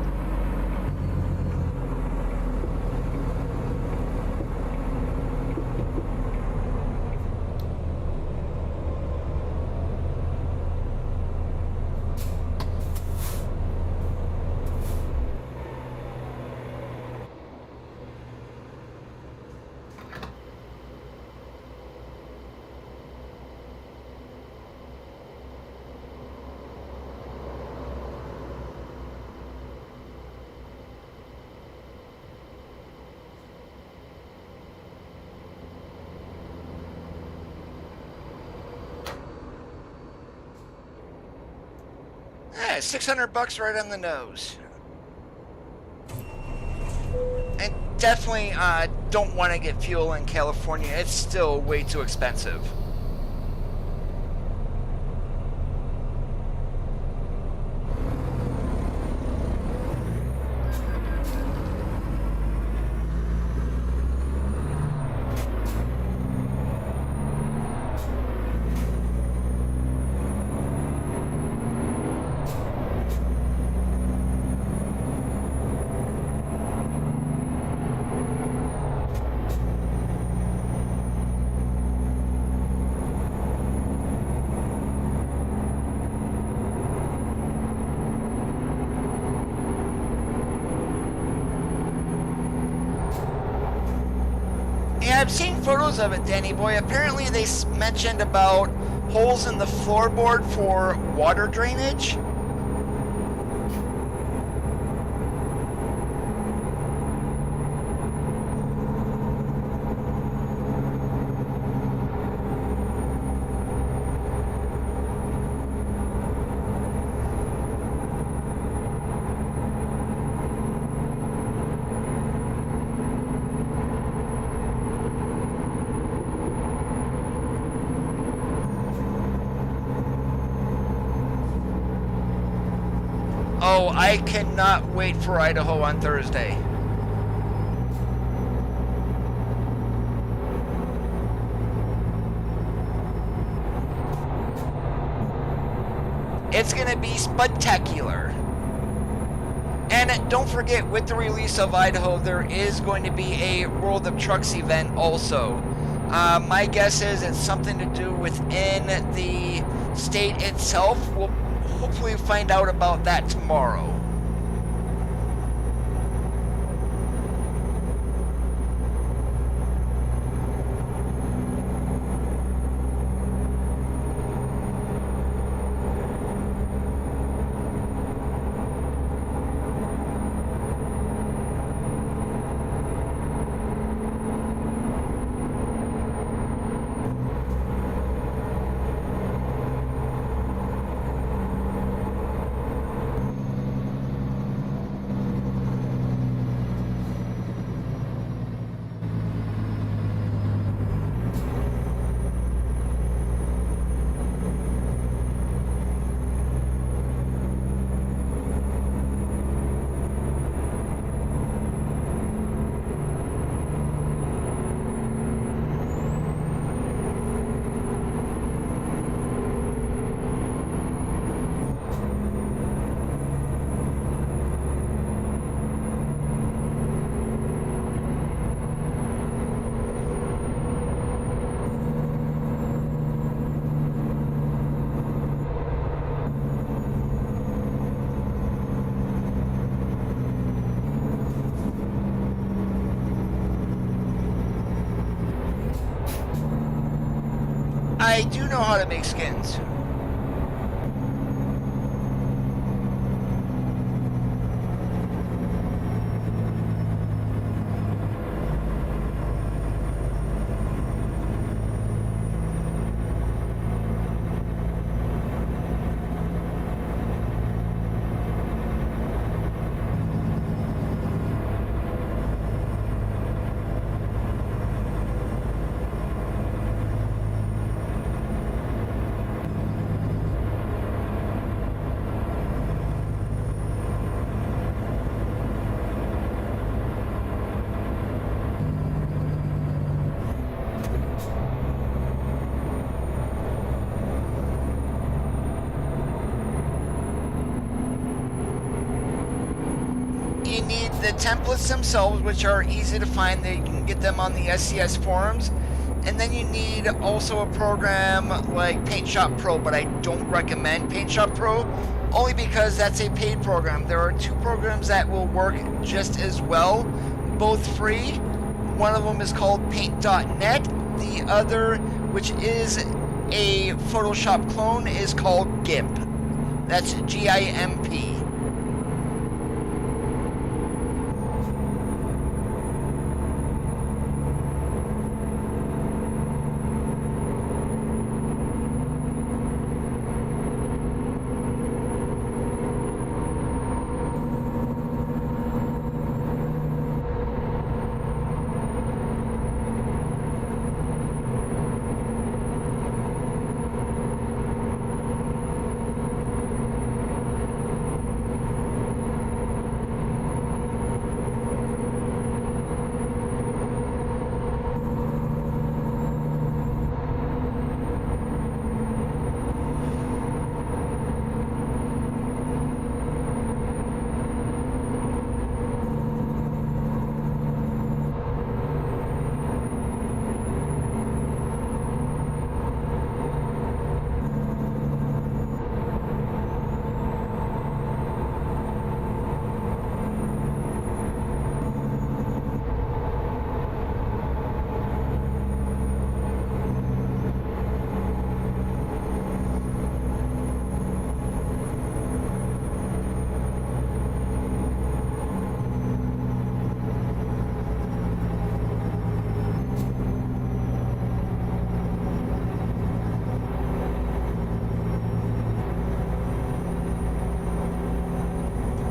Yeah, $600 right on the nose. And definitely don't want to get fuel in California. It's still way too expensive. Yeah, I've seen photos of it, Danny boy. Apparently they mentioned about holes in the floorboard for water drainage. Oh, I cannot wait for Idaho on Thursday. It's going to be spectacular. And don't forget, with the release of Idaho, there is going to be a World of Trucks event also. My guess is it's something to do within the state itself. We'll hopefully find out about that tomorrow. I do know how to make skins. You need the templates themselves, which are easy to find. You can get them on the SCS forums. And then you need also a program like PaintShop Pro, but I don't recommend PaintShop Pro, only because that's a paid program. There are two programs that will work just as well, both free. One of them is called Paint.net. The other, which is a Photoshop clone, is called GIMP. That's GIMP.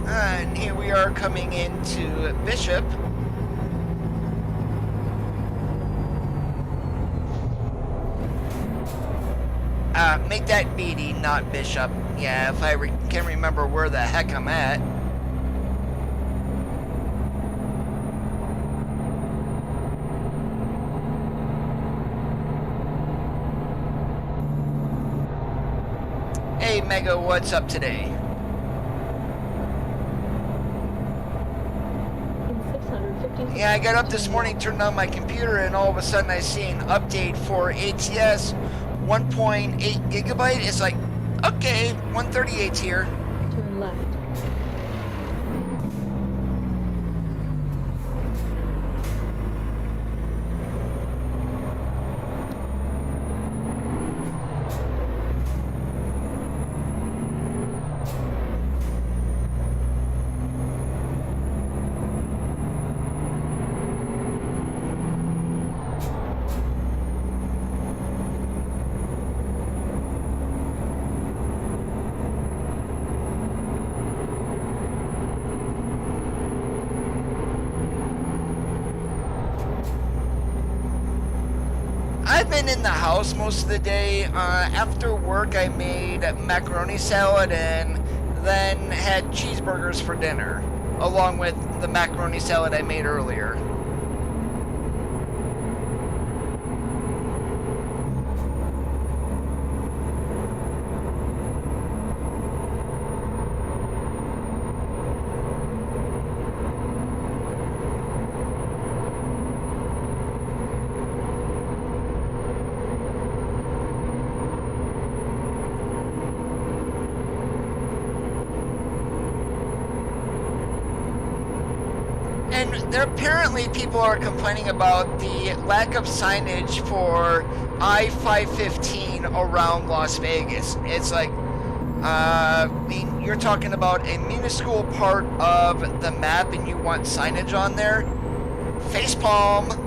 And here we are coming into Bishop. Make that Beatty, not Bishop. Yeah, if I can remember where the heck I'm at. Hey Mega, what's up today? Yeah, I got up this morning, turned on my computer, and all of a sudden I see an update for ATS 1.8 gigabyte. It's like, okay, 138's here. Turn left. I've been in the house most of the day. After work, I made macaroni salad and then had cheeseburgers for dinner, along with the macaroni salad I made earlier. And there apparently people are complaining about the lack of signage for I-515 around Las Vegas. It's like, I mean, you're talking about a minuscule part of the map and you want signage on there? Facepalm!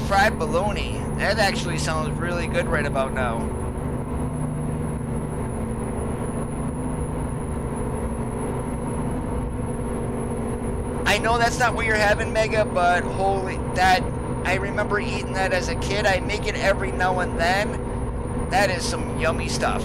Fried bologna. That actually sounds really good right about now. I know that's not what you're having, Mega, but holy, that, I remember eating that as a kid. I make it every now and then. That is some yummy stuff.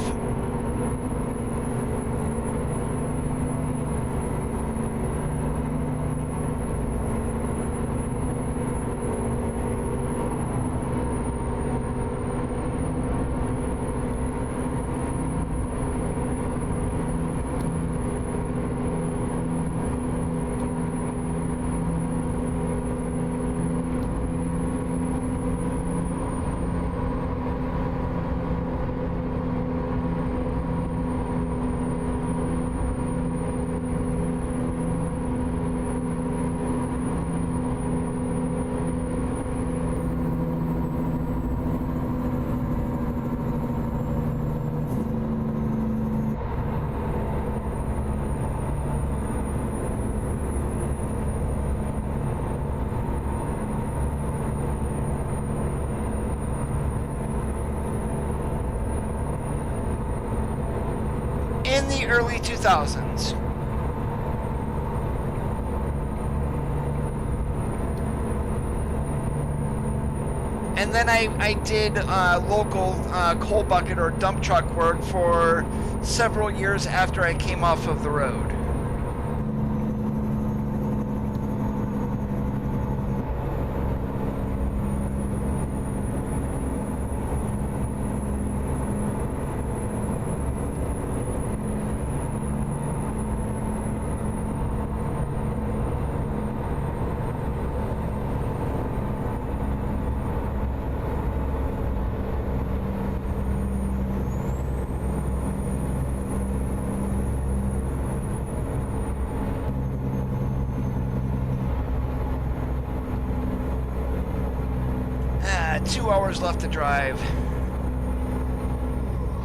In the early 2000s. And then I did local coal bucket or dump truck work for several years after I came off of the road. Ah, 2 hours left to drive.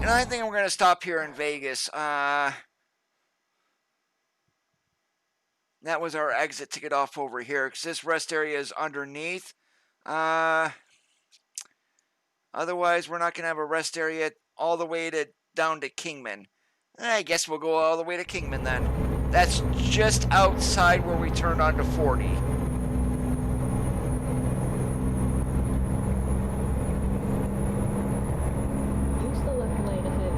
And I think we're going to stop here in Vegas. That was our exit to get off over here, because this rest area is underneath. Otherwise, we're not going to have a rest area all the way down to Kingman. I guess we'll go all the way to Kingman then. That's just outside where we turned onto 40. Use the left lane ahead.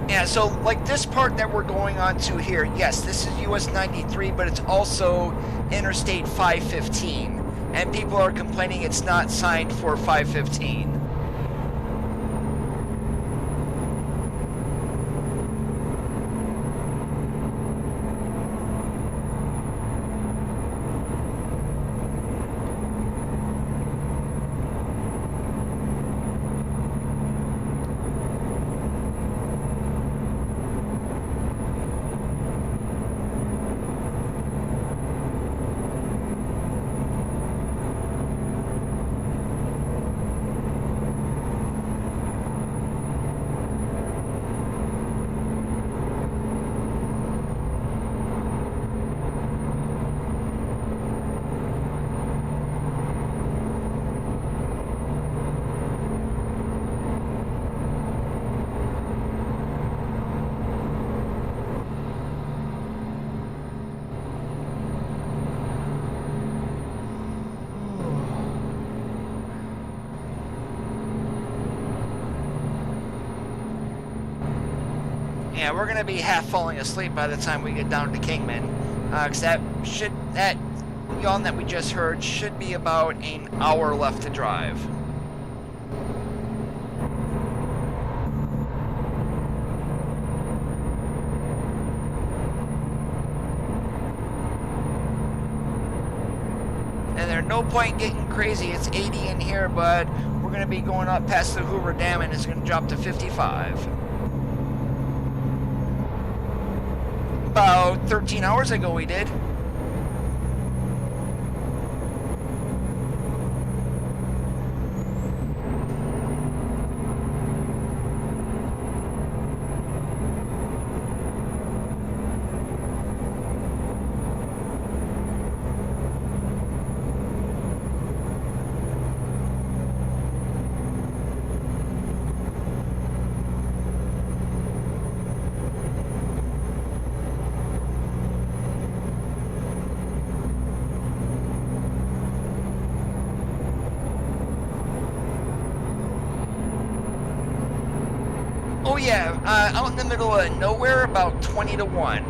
Yeah, so like this part that we're going on to here, yes, this is US 93, but it's also Interstate 515. And people are complaining it's not signed for 515. Yeah, we're gonna be half falling asleep by the time we get down to Kingman, because that yawn that we just heard should be about an hour left to drive. And there's no point getting crazy. It's 80 in here, but we're gonna be going up past the Hoover Dam and it's gonna drop to 55. About 13 hours ago we did. Oh yeah, out in the middle of nowhere, about 20 to 1.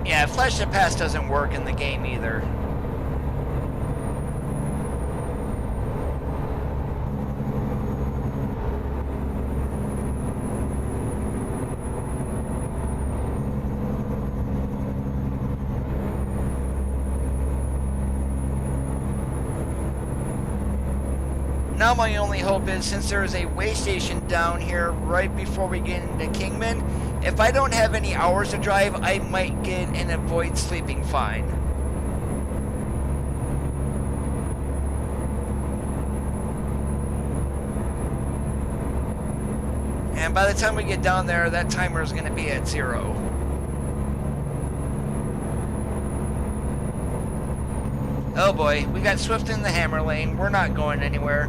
Yeah, Flash to Pass doesn't work in the game either. Now my only hope is, since there is a way station down here right before we get into Kingman, if I don't have any hours to drive, I might get and avoid sleeping fine. And by the time we get down there, that timer is going to be at 0. Oh boy, we got Swift in the hammer lane. We're not going anywhere.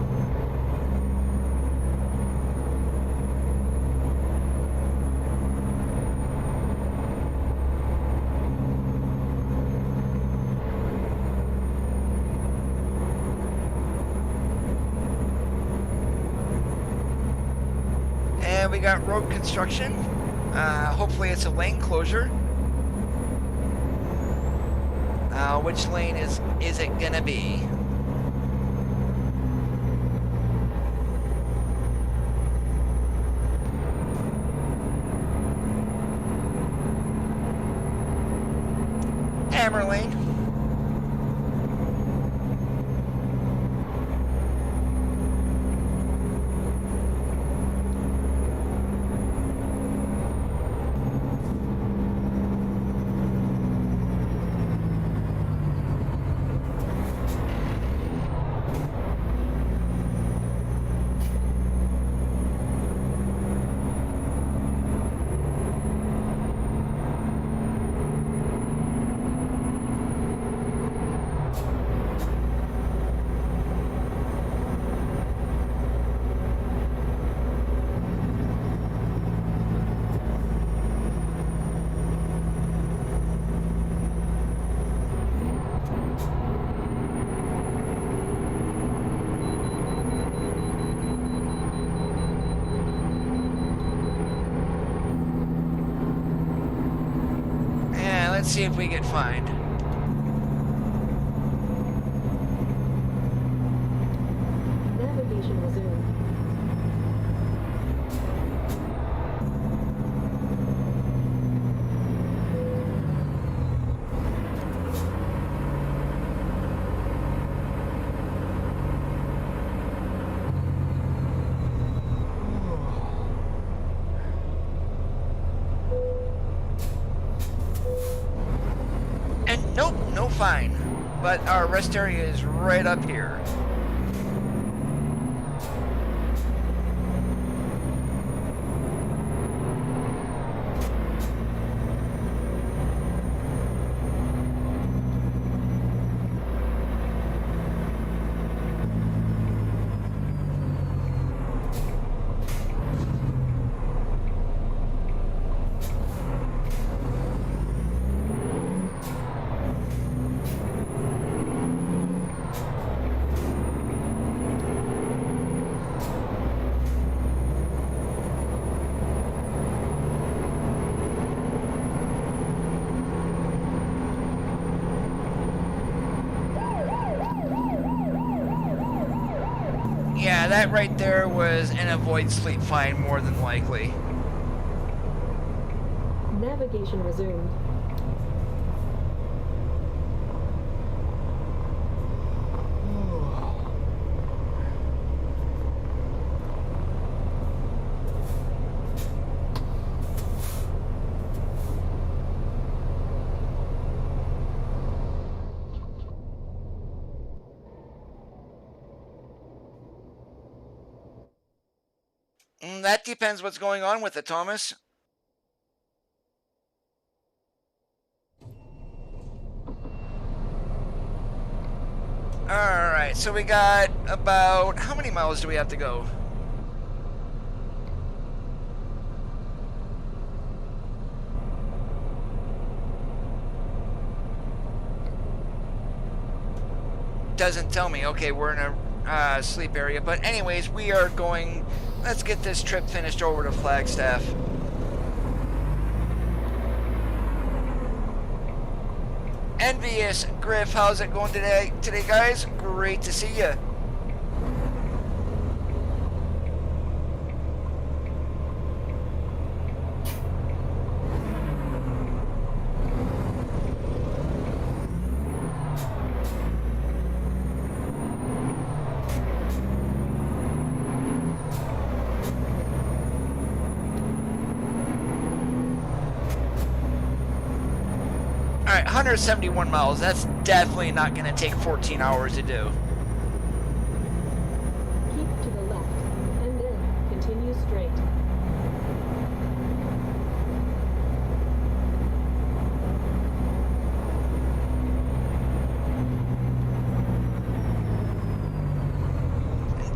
And we got road construction. Hopefully it's a lane closure. Which lane is it gonna be? Hammer lane. Let's see if we get fined. Navigation resumed. Nope, no fine. But our rest area is right up here. Yeah, that right there was an avoid sleep fine more than likely. Navigation resumed. That depends what's going on with it, Thomas. Alright, so we got about... How many miles do we have to go? Doesn't tell me. Okay, we're in a sleep area. But anyways, we are going... Let's get this trip finished over to Flagstaff. Envious Griff, how's it going today, guys? Great to see you. Alright, 171 miles. That's definitely not going to take 14 hours to do. Keep to the left, and then continue straight.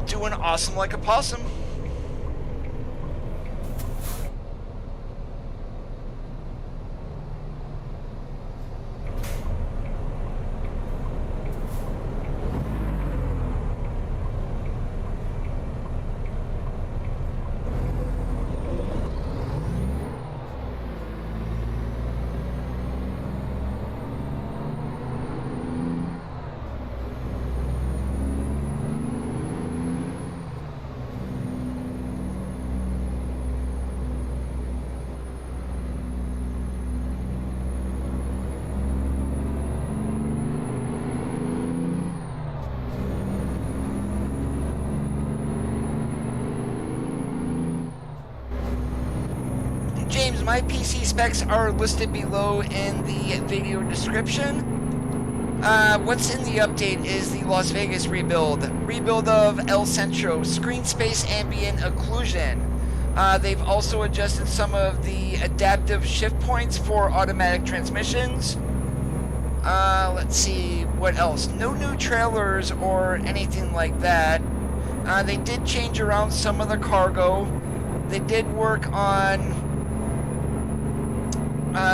Doing awesome like a possum. James, my PC specs are listed below in the video description. What's in the update is the Las Vegas rebuild of El Centro, screen space ambient occlusion. They've also adjusted some of the adaptive shift points for automatic transmissions. Let's see, what else? No new trailers or anything like that. They did change around some of the cargo. They did work on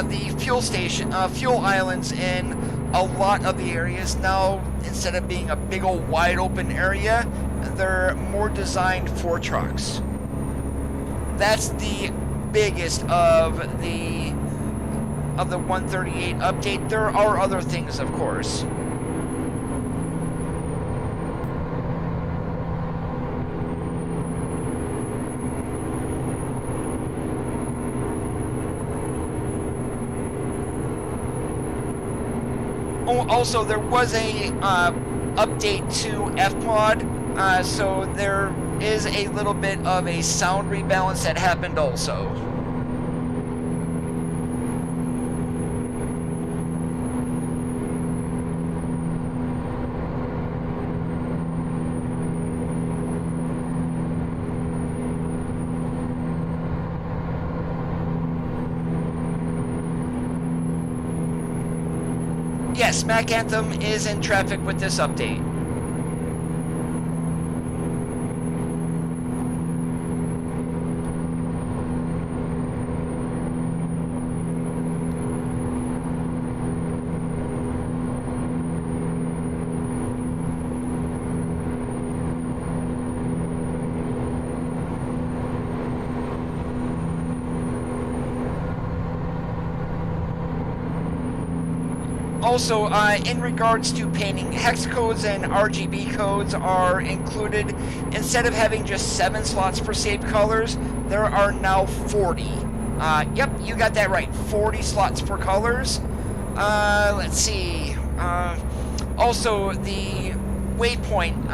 the fuel islands in a lot of the areas. Now, instead of being a big old wide open area, they're more designed for trucks. That's the biggest of the 138 update. There are other things, of course. Oh, also, there was a update to FMod, so there is a little bit of a sound rebalance that happened also. Yes, Mac Anthem is in traffic with this update. Also, in regards to painting, hex codes and RGB codes are included. Instead of having just 7 slots for saved colors, there are now 40. Yep, you got that right. 40 slots for colors. Let's see. Also, the waypoint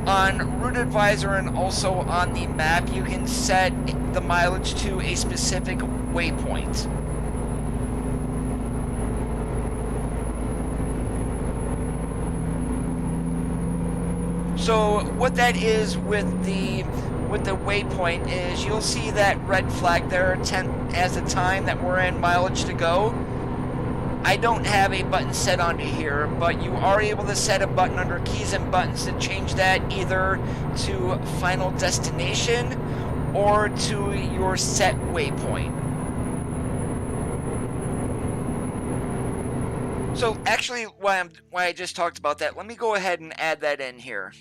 on Route Advisor and also on the map, you can set the mileage to a specific waypoint. So what that is with the waypoint is you'll see that red flag there as the time that we're in mileage to go. I don't have a button set onto here, but you are able to set a button under keys and buttons to change that either to final destination or to your set waypoint. So actually, why I just talked about that, let me go ahead and add that in here.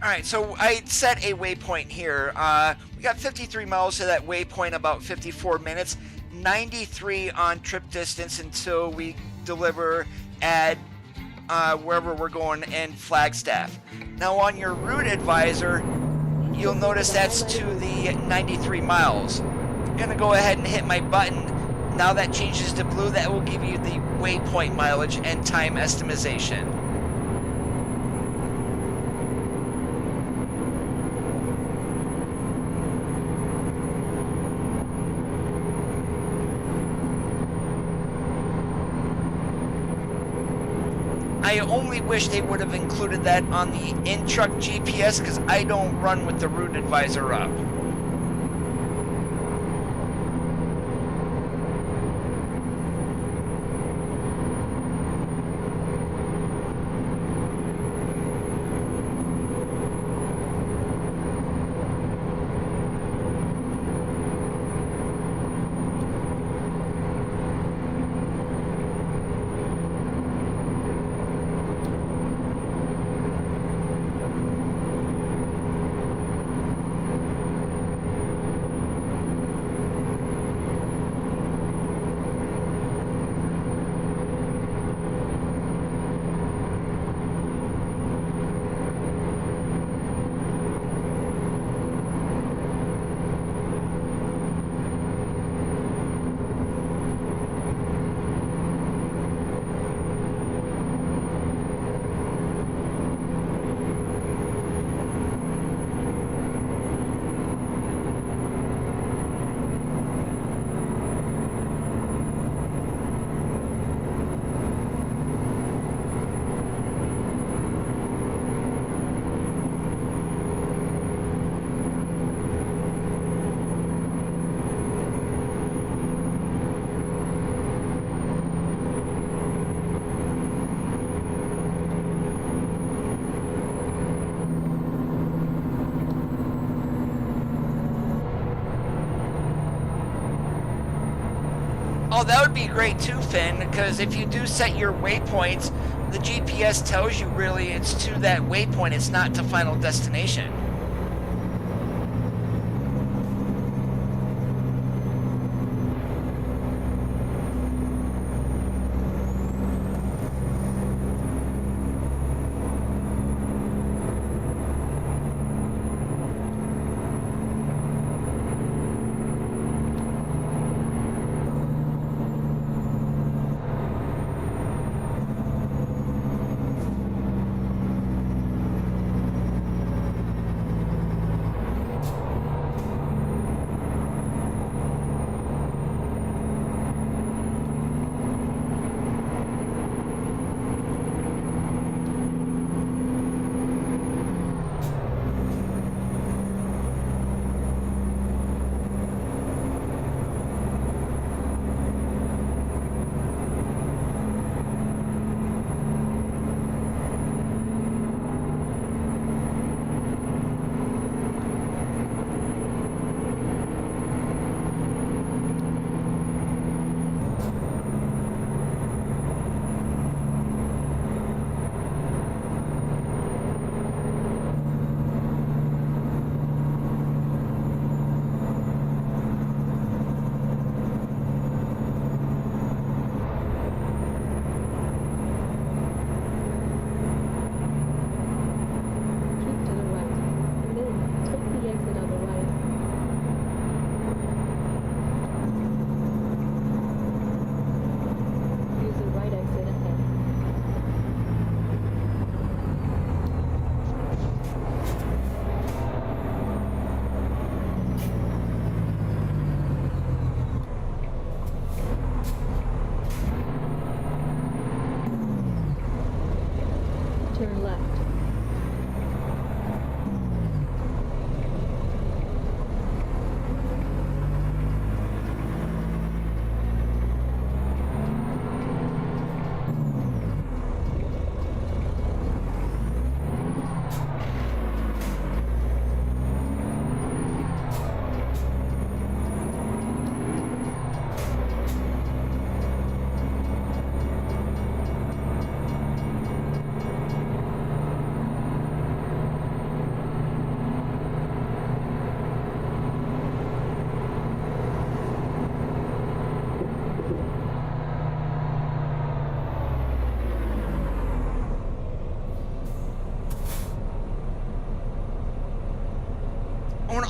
Alright, so I set a waypoint here. We got 53 miles to that waypoint, about 54 minutes. 93 on trip distance until we deliver at wherever we're going in Flagstaff. Now on your route advisor, you'll notice that's to the 93 miles. I'm going to go ahead and hit my button. Now that changes to blue. That will give you the waypoint mileage and time estimation. I only wish they would have included that on the in-truck GPS because I don't run with the route advisor up. Oh, that would be great too, Finn, because if you do set your waypoints, the GPS tells you really it's to that waypoint, it's not to final destination.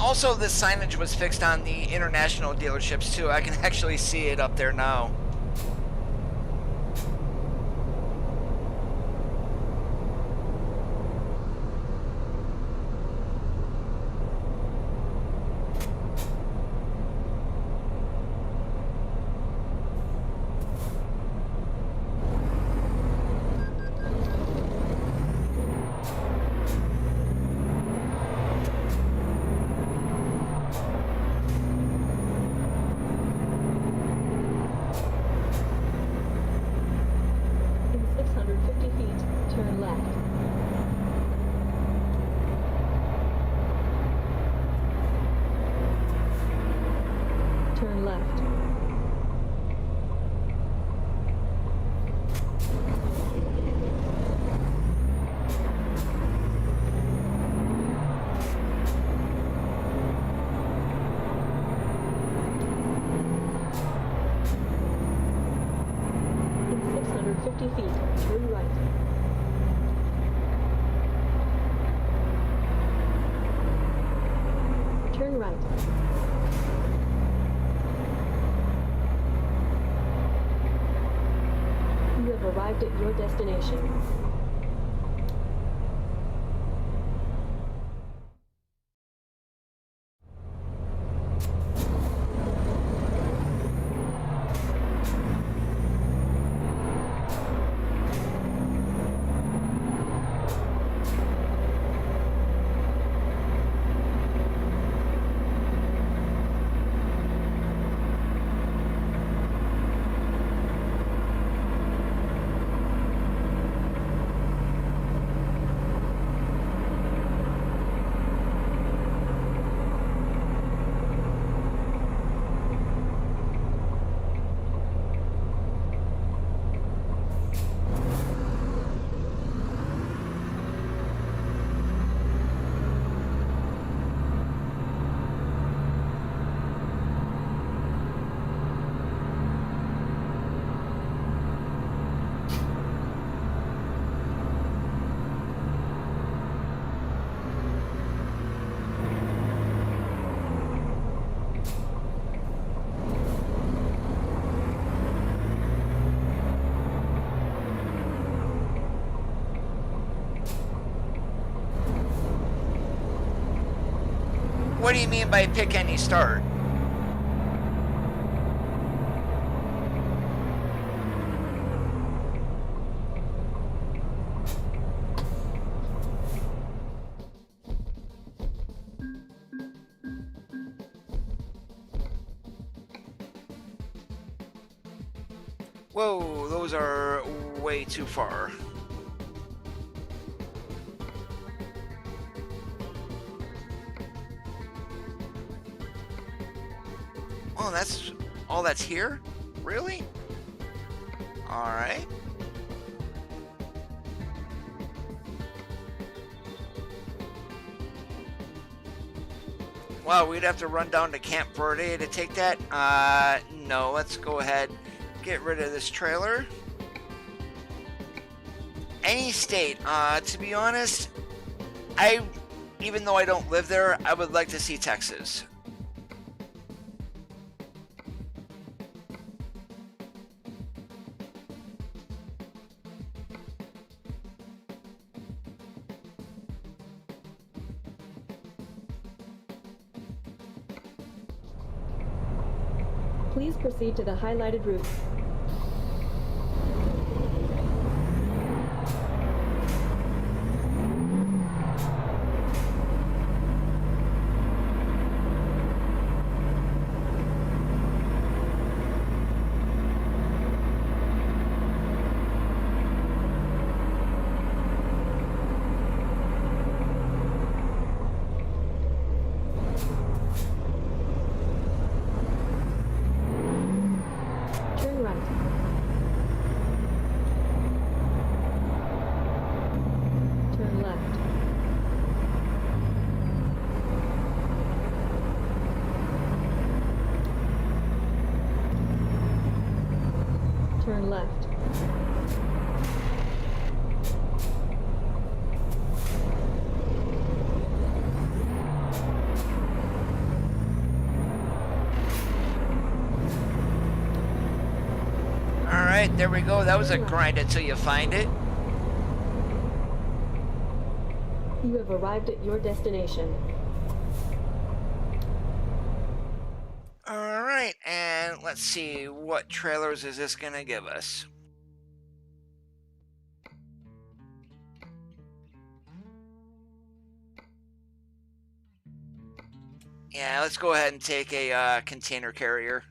Also, the signage was fixed on the international dealerships too. I can actually see it up there now. Arrived at your destination. What do you mean by pick any start? Whoa, those are way too far. Oh, that's all that's here? Really? Alright. Wow, we'd have to run down to Camp Verde to take that? No, let's go ahead. Get rid of this trailer. Any state, to be honest, even though I don't live there, I would like to see Texas. Please proceed to the highlighted route. Turn left. right, there we go. That was a grind until you find it. You have arrived at your destination. All right, and let's see, what trailers is this gonna give us? Yeah, let's go ahead and take a container carrier.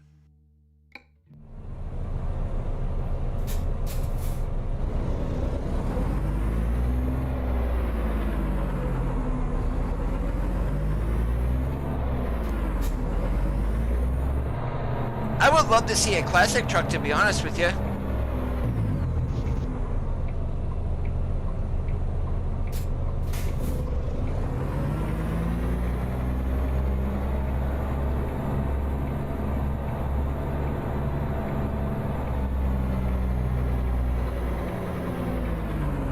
I would love to see a classic truck, to be honest with you.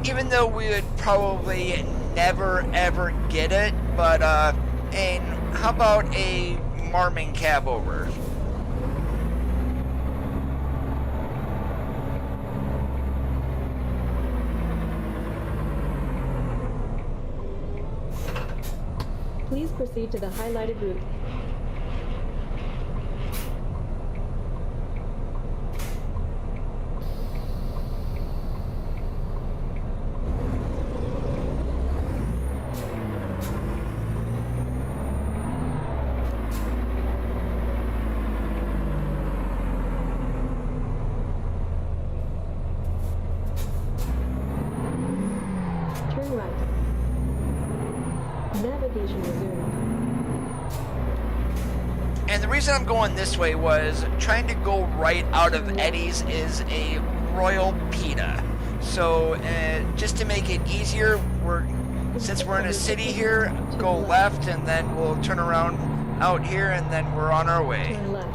Even though we would probably never ever get it, but and how about a Marmon cab over? Please proceed to the highlighted route. Turn right. Navigation resumed. And the reason I'm going this way was trying to go right out of Eddie's is a Royal PETA. So just to make it easier, since we're in a city here, go left and then we'll turn around out here and then we're on our way. Turn left.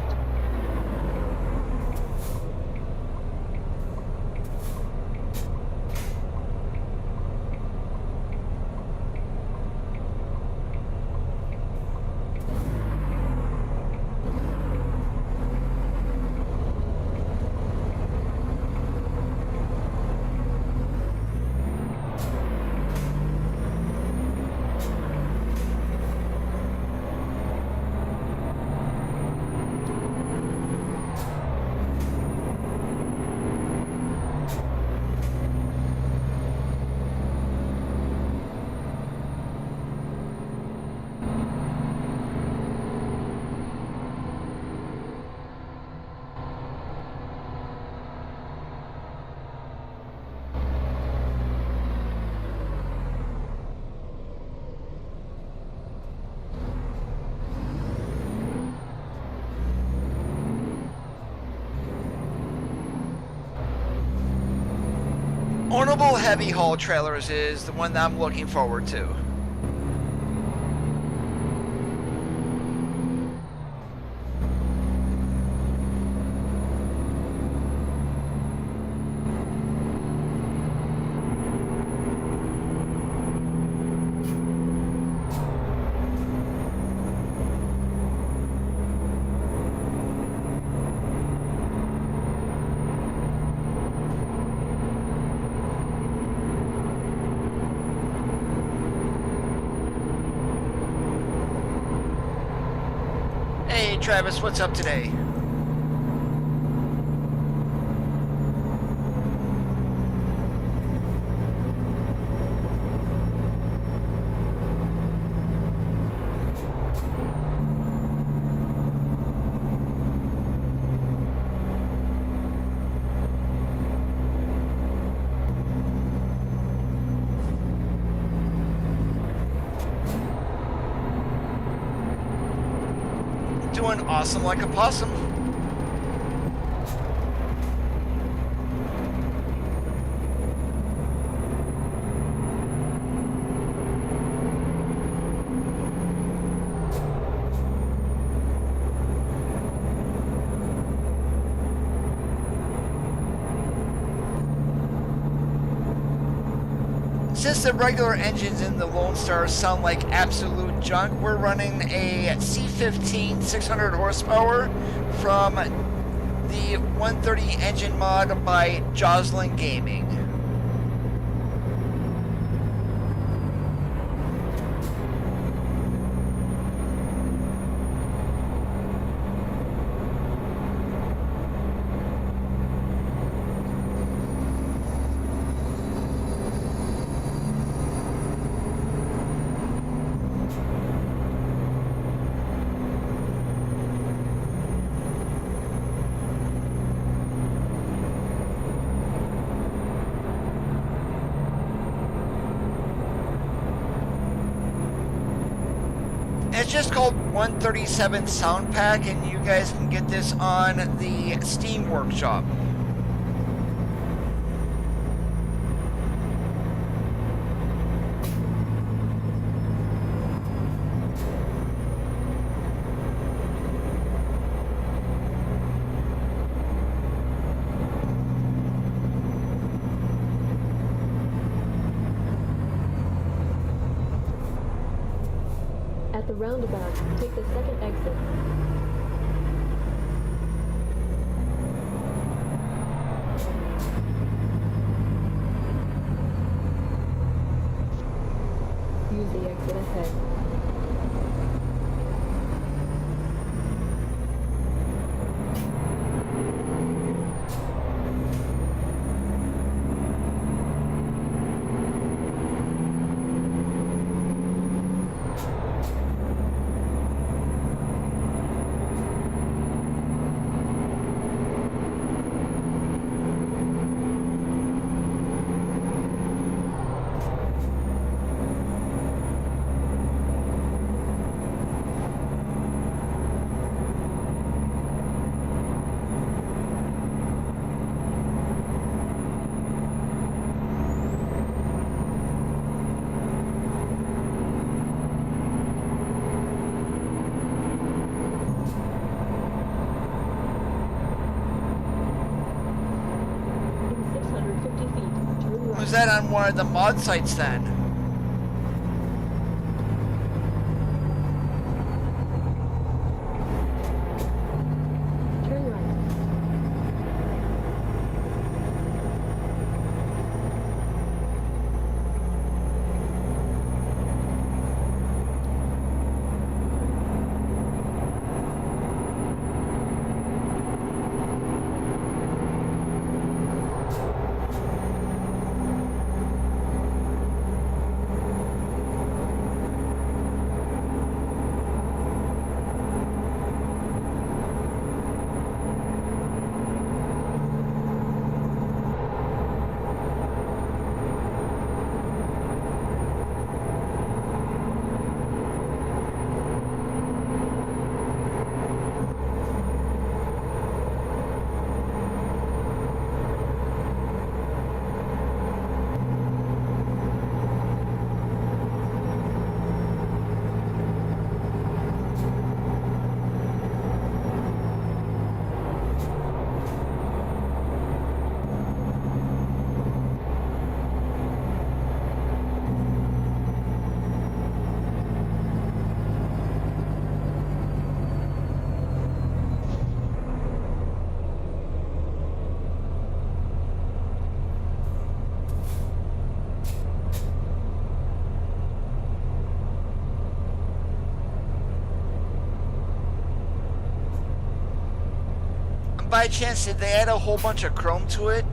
Ownable heavy haul trailers is the one that I'm looking forward to. Hey Travis, what's up today? Doing awesome like a possum. Since the regular engines in the Lonestar sound like absolute junk, we're running a C15 600 horsepower from the 130 engine mod by Jocelyn Gaming. It's just called 137 Sound Pack, and you guys can get this on the Steam Workshop. At the roundabout, take the second exit. Use the exit ahead. Was that on one of the mod sites then? Turn right. By chance, did they add a whole bunch of chrome to it?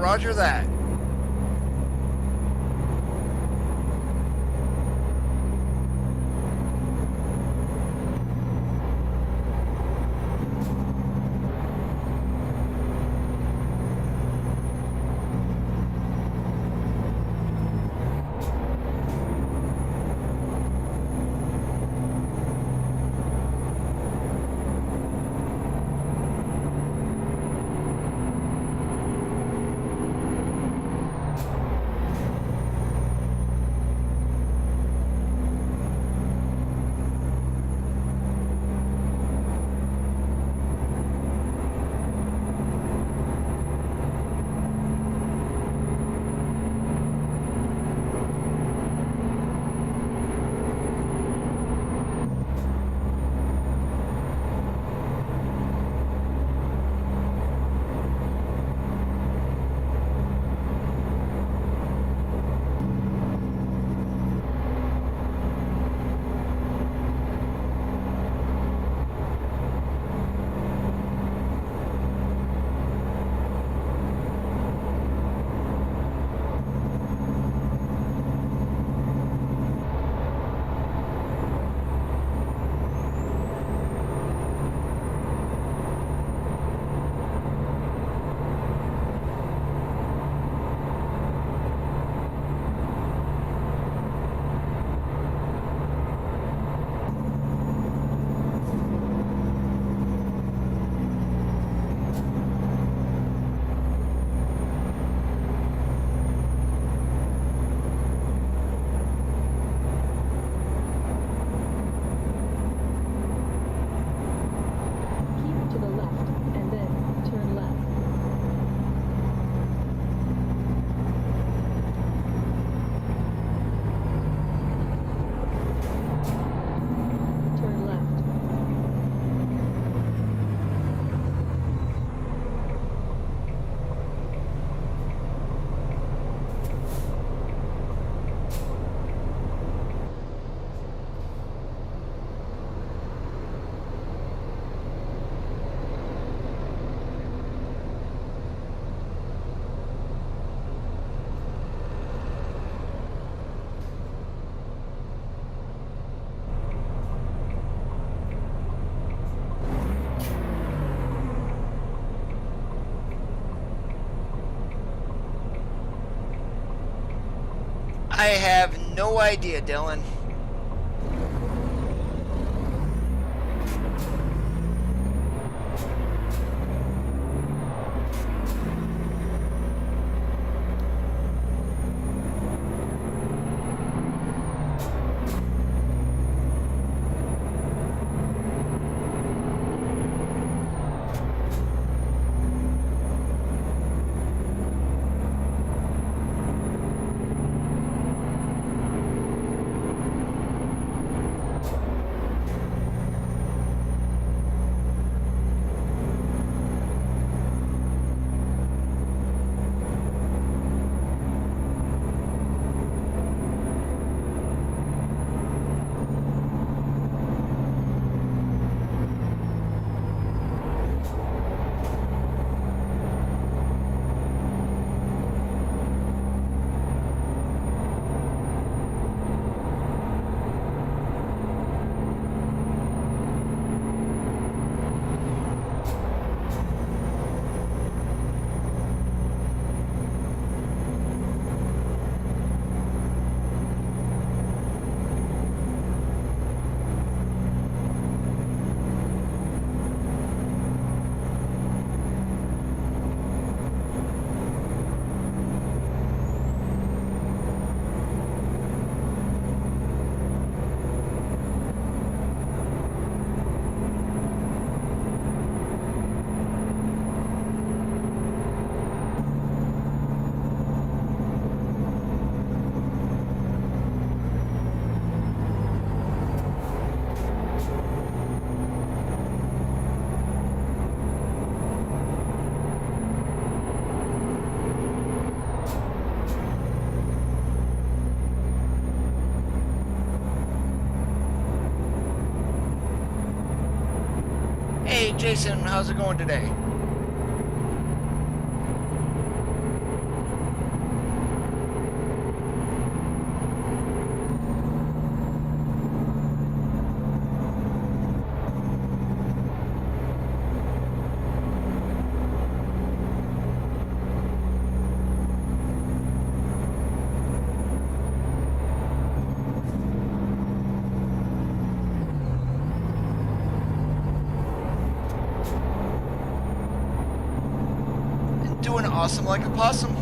Roger that. I have no idea, Dylan. Hey Jason, how's it going today? awesome like a possum.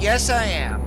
Yes, I am.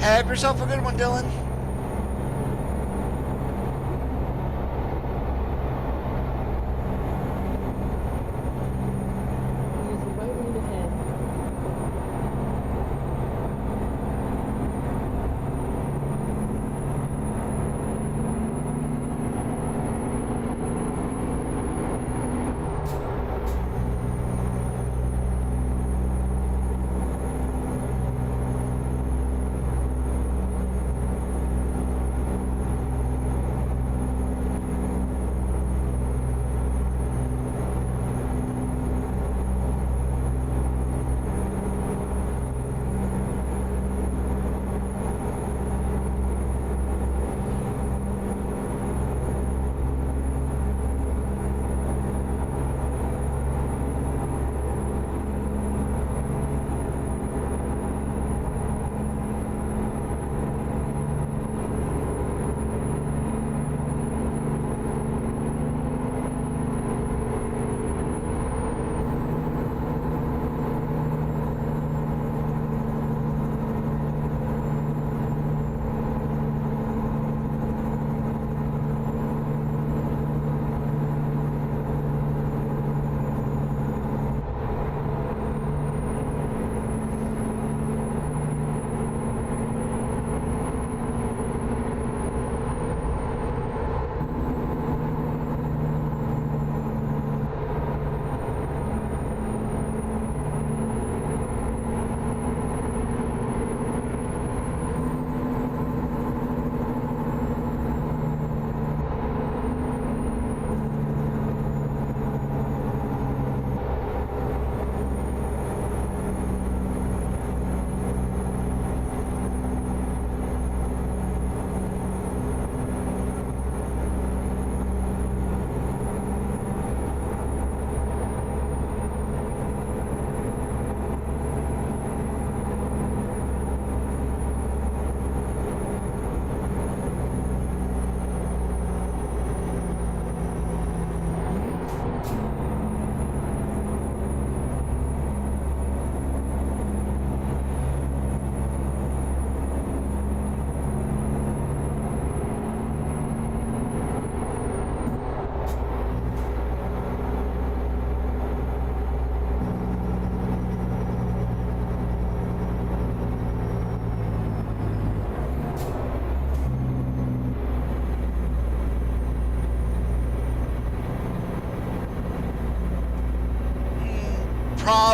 Have yourself a good one, Dylan. Use the right lane ahead.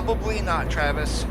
Probably not, Travis.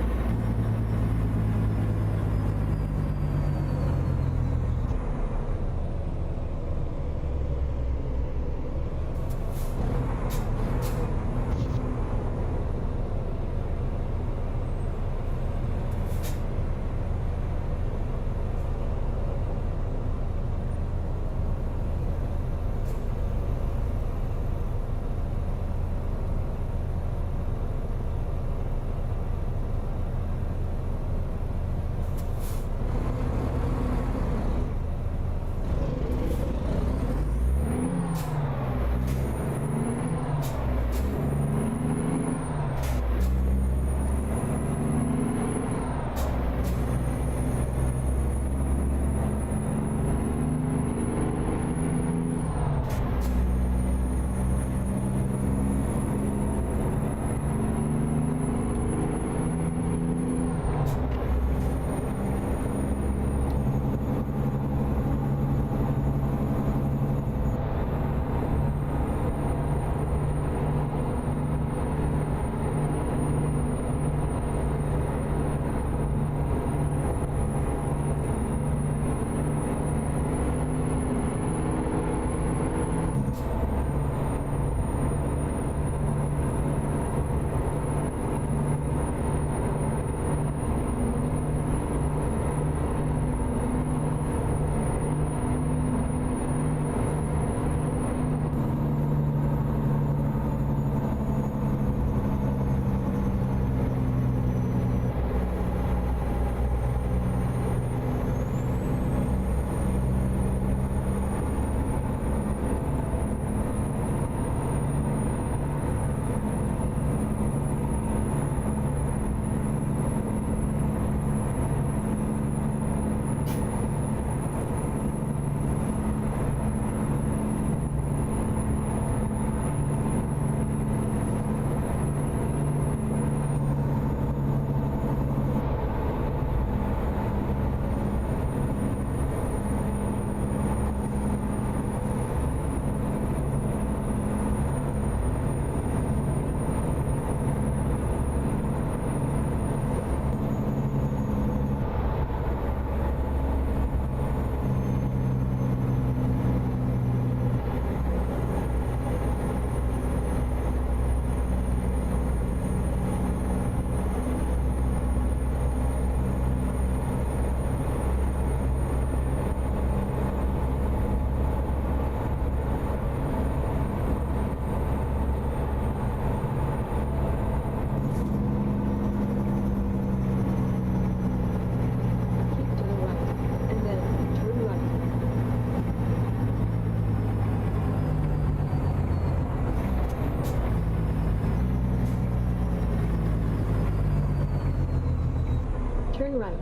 Turn right.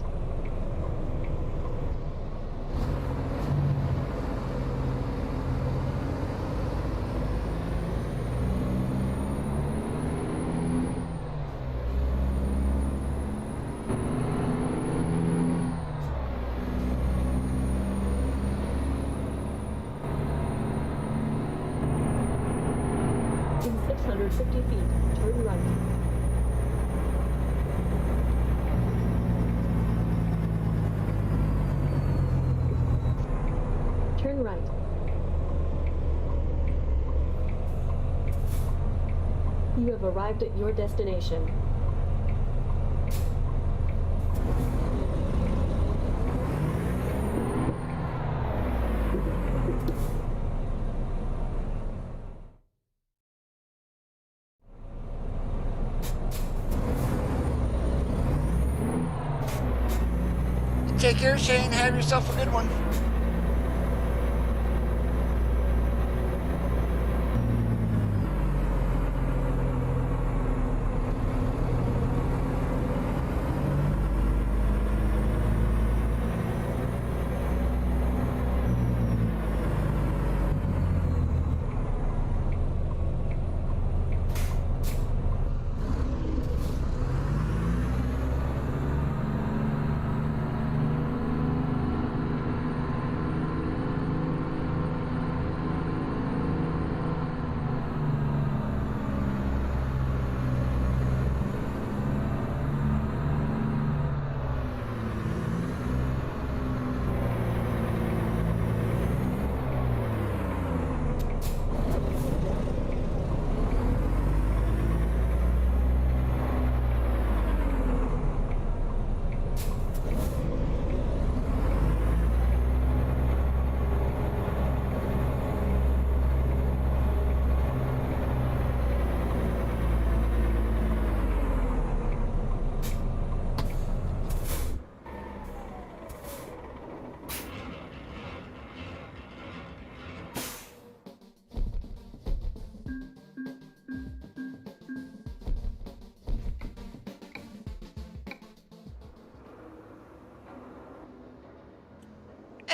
In 650 feet, turn right. Turn right. You have arrived at your destination. Take care, Shane. Have yourself a good one.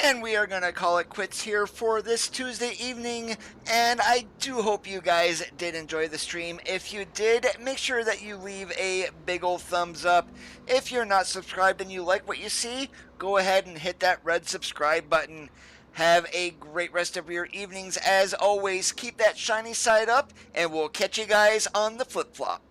And we are going to call it quits here for this Tuesday evening. And I do hope you guys did enjoy the stream. If you did, make sure that you leave a big old thumbs up. If you're not subscribed and you like what you see, go ahead and hit that red subscribe button. Have a great rest of your evenings. As always, keep that shiny side up, and we'll catch you guys on the flip-flop.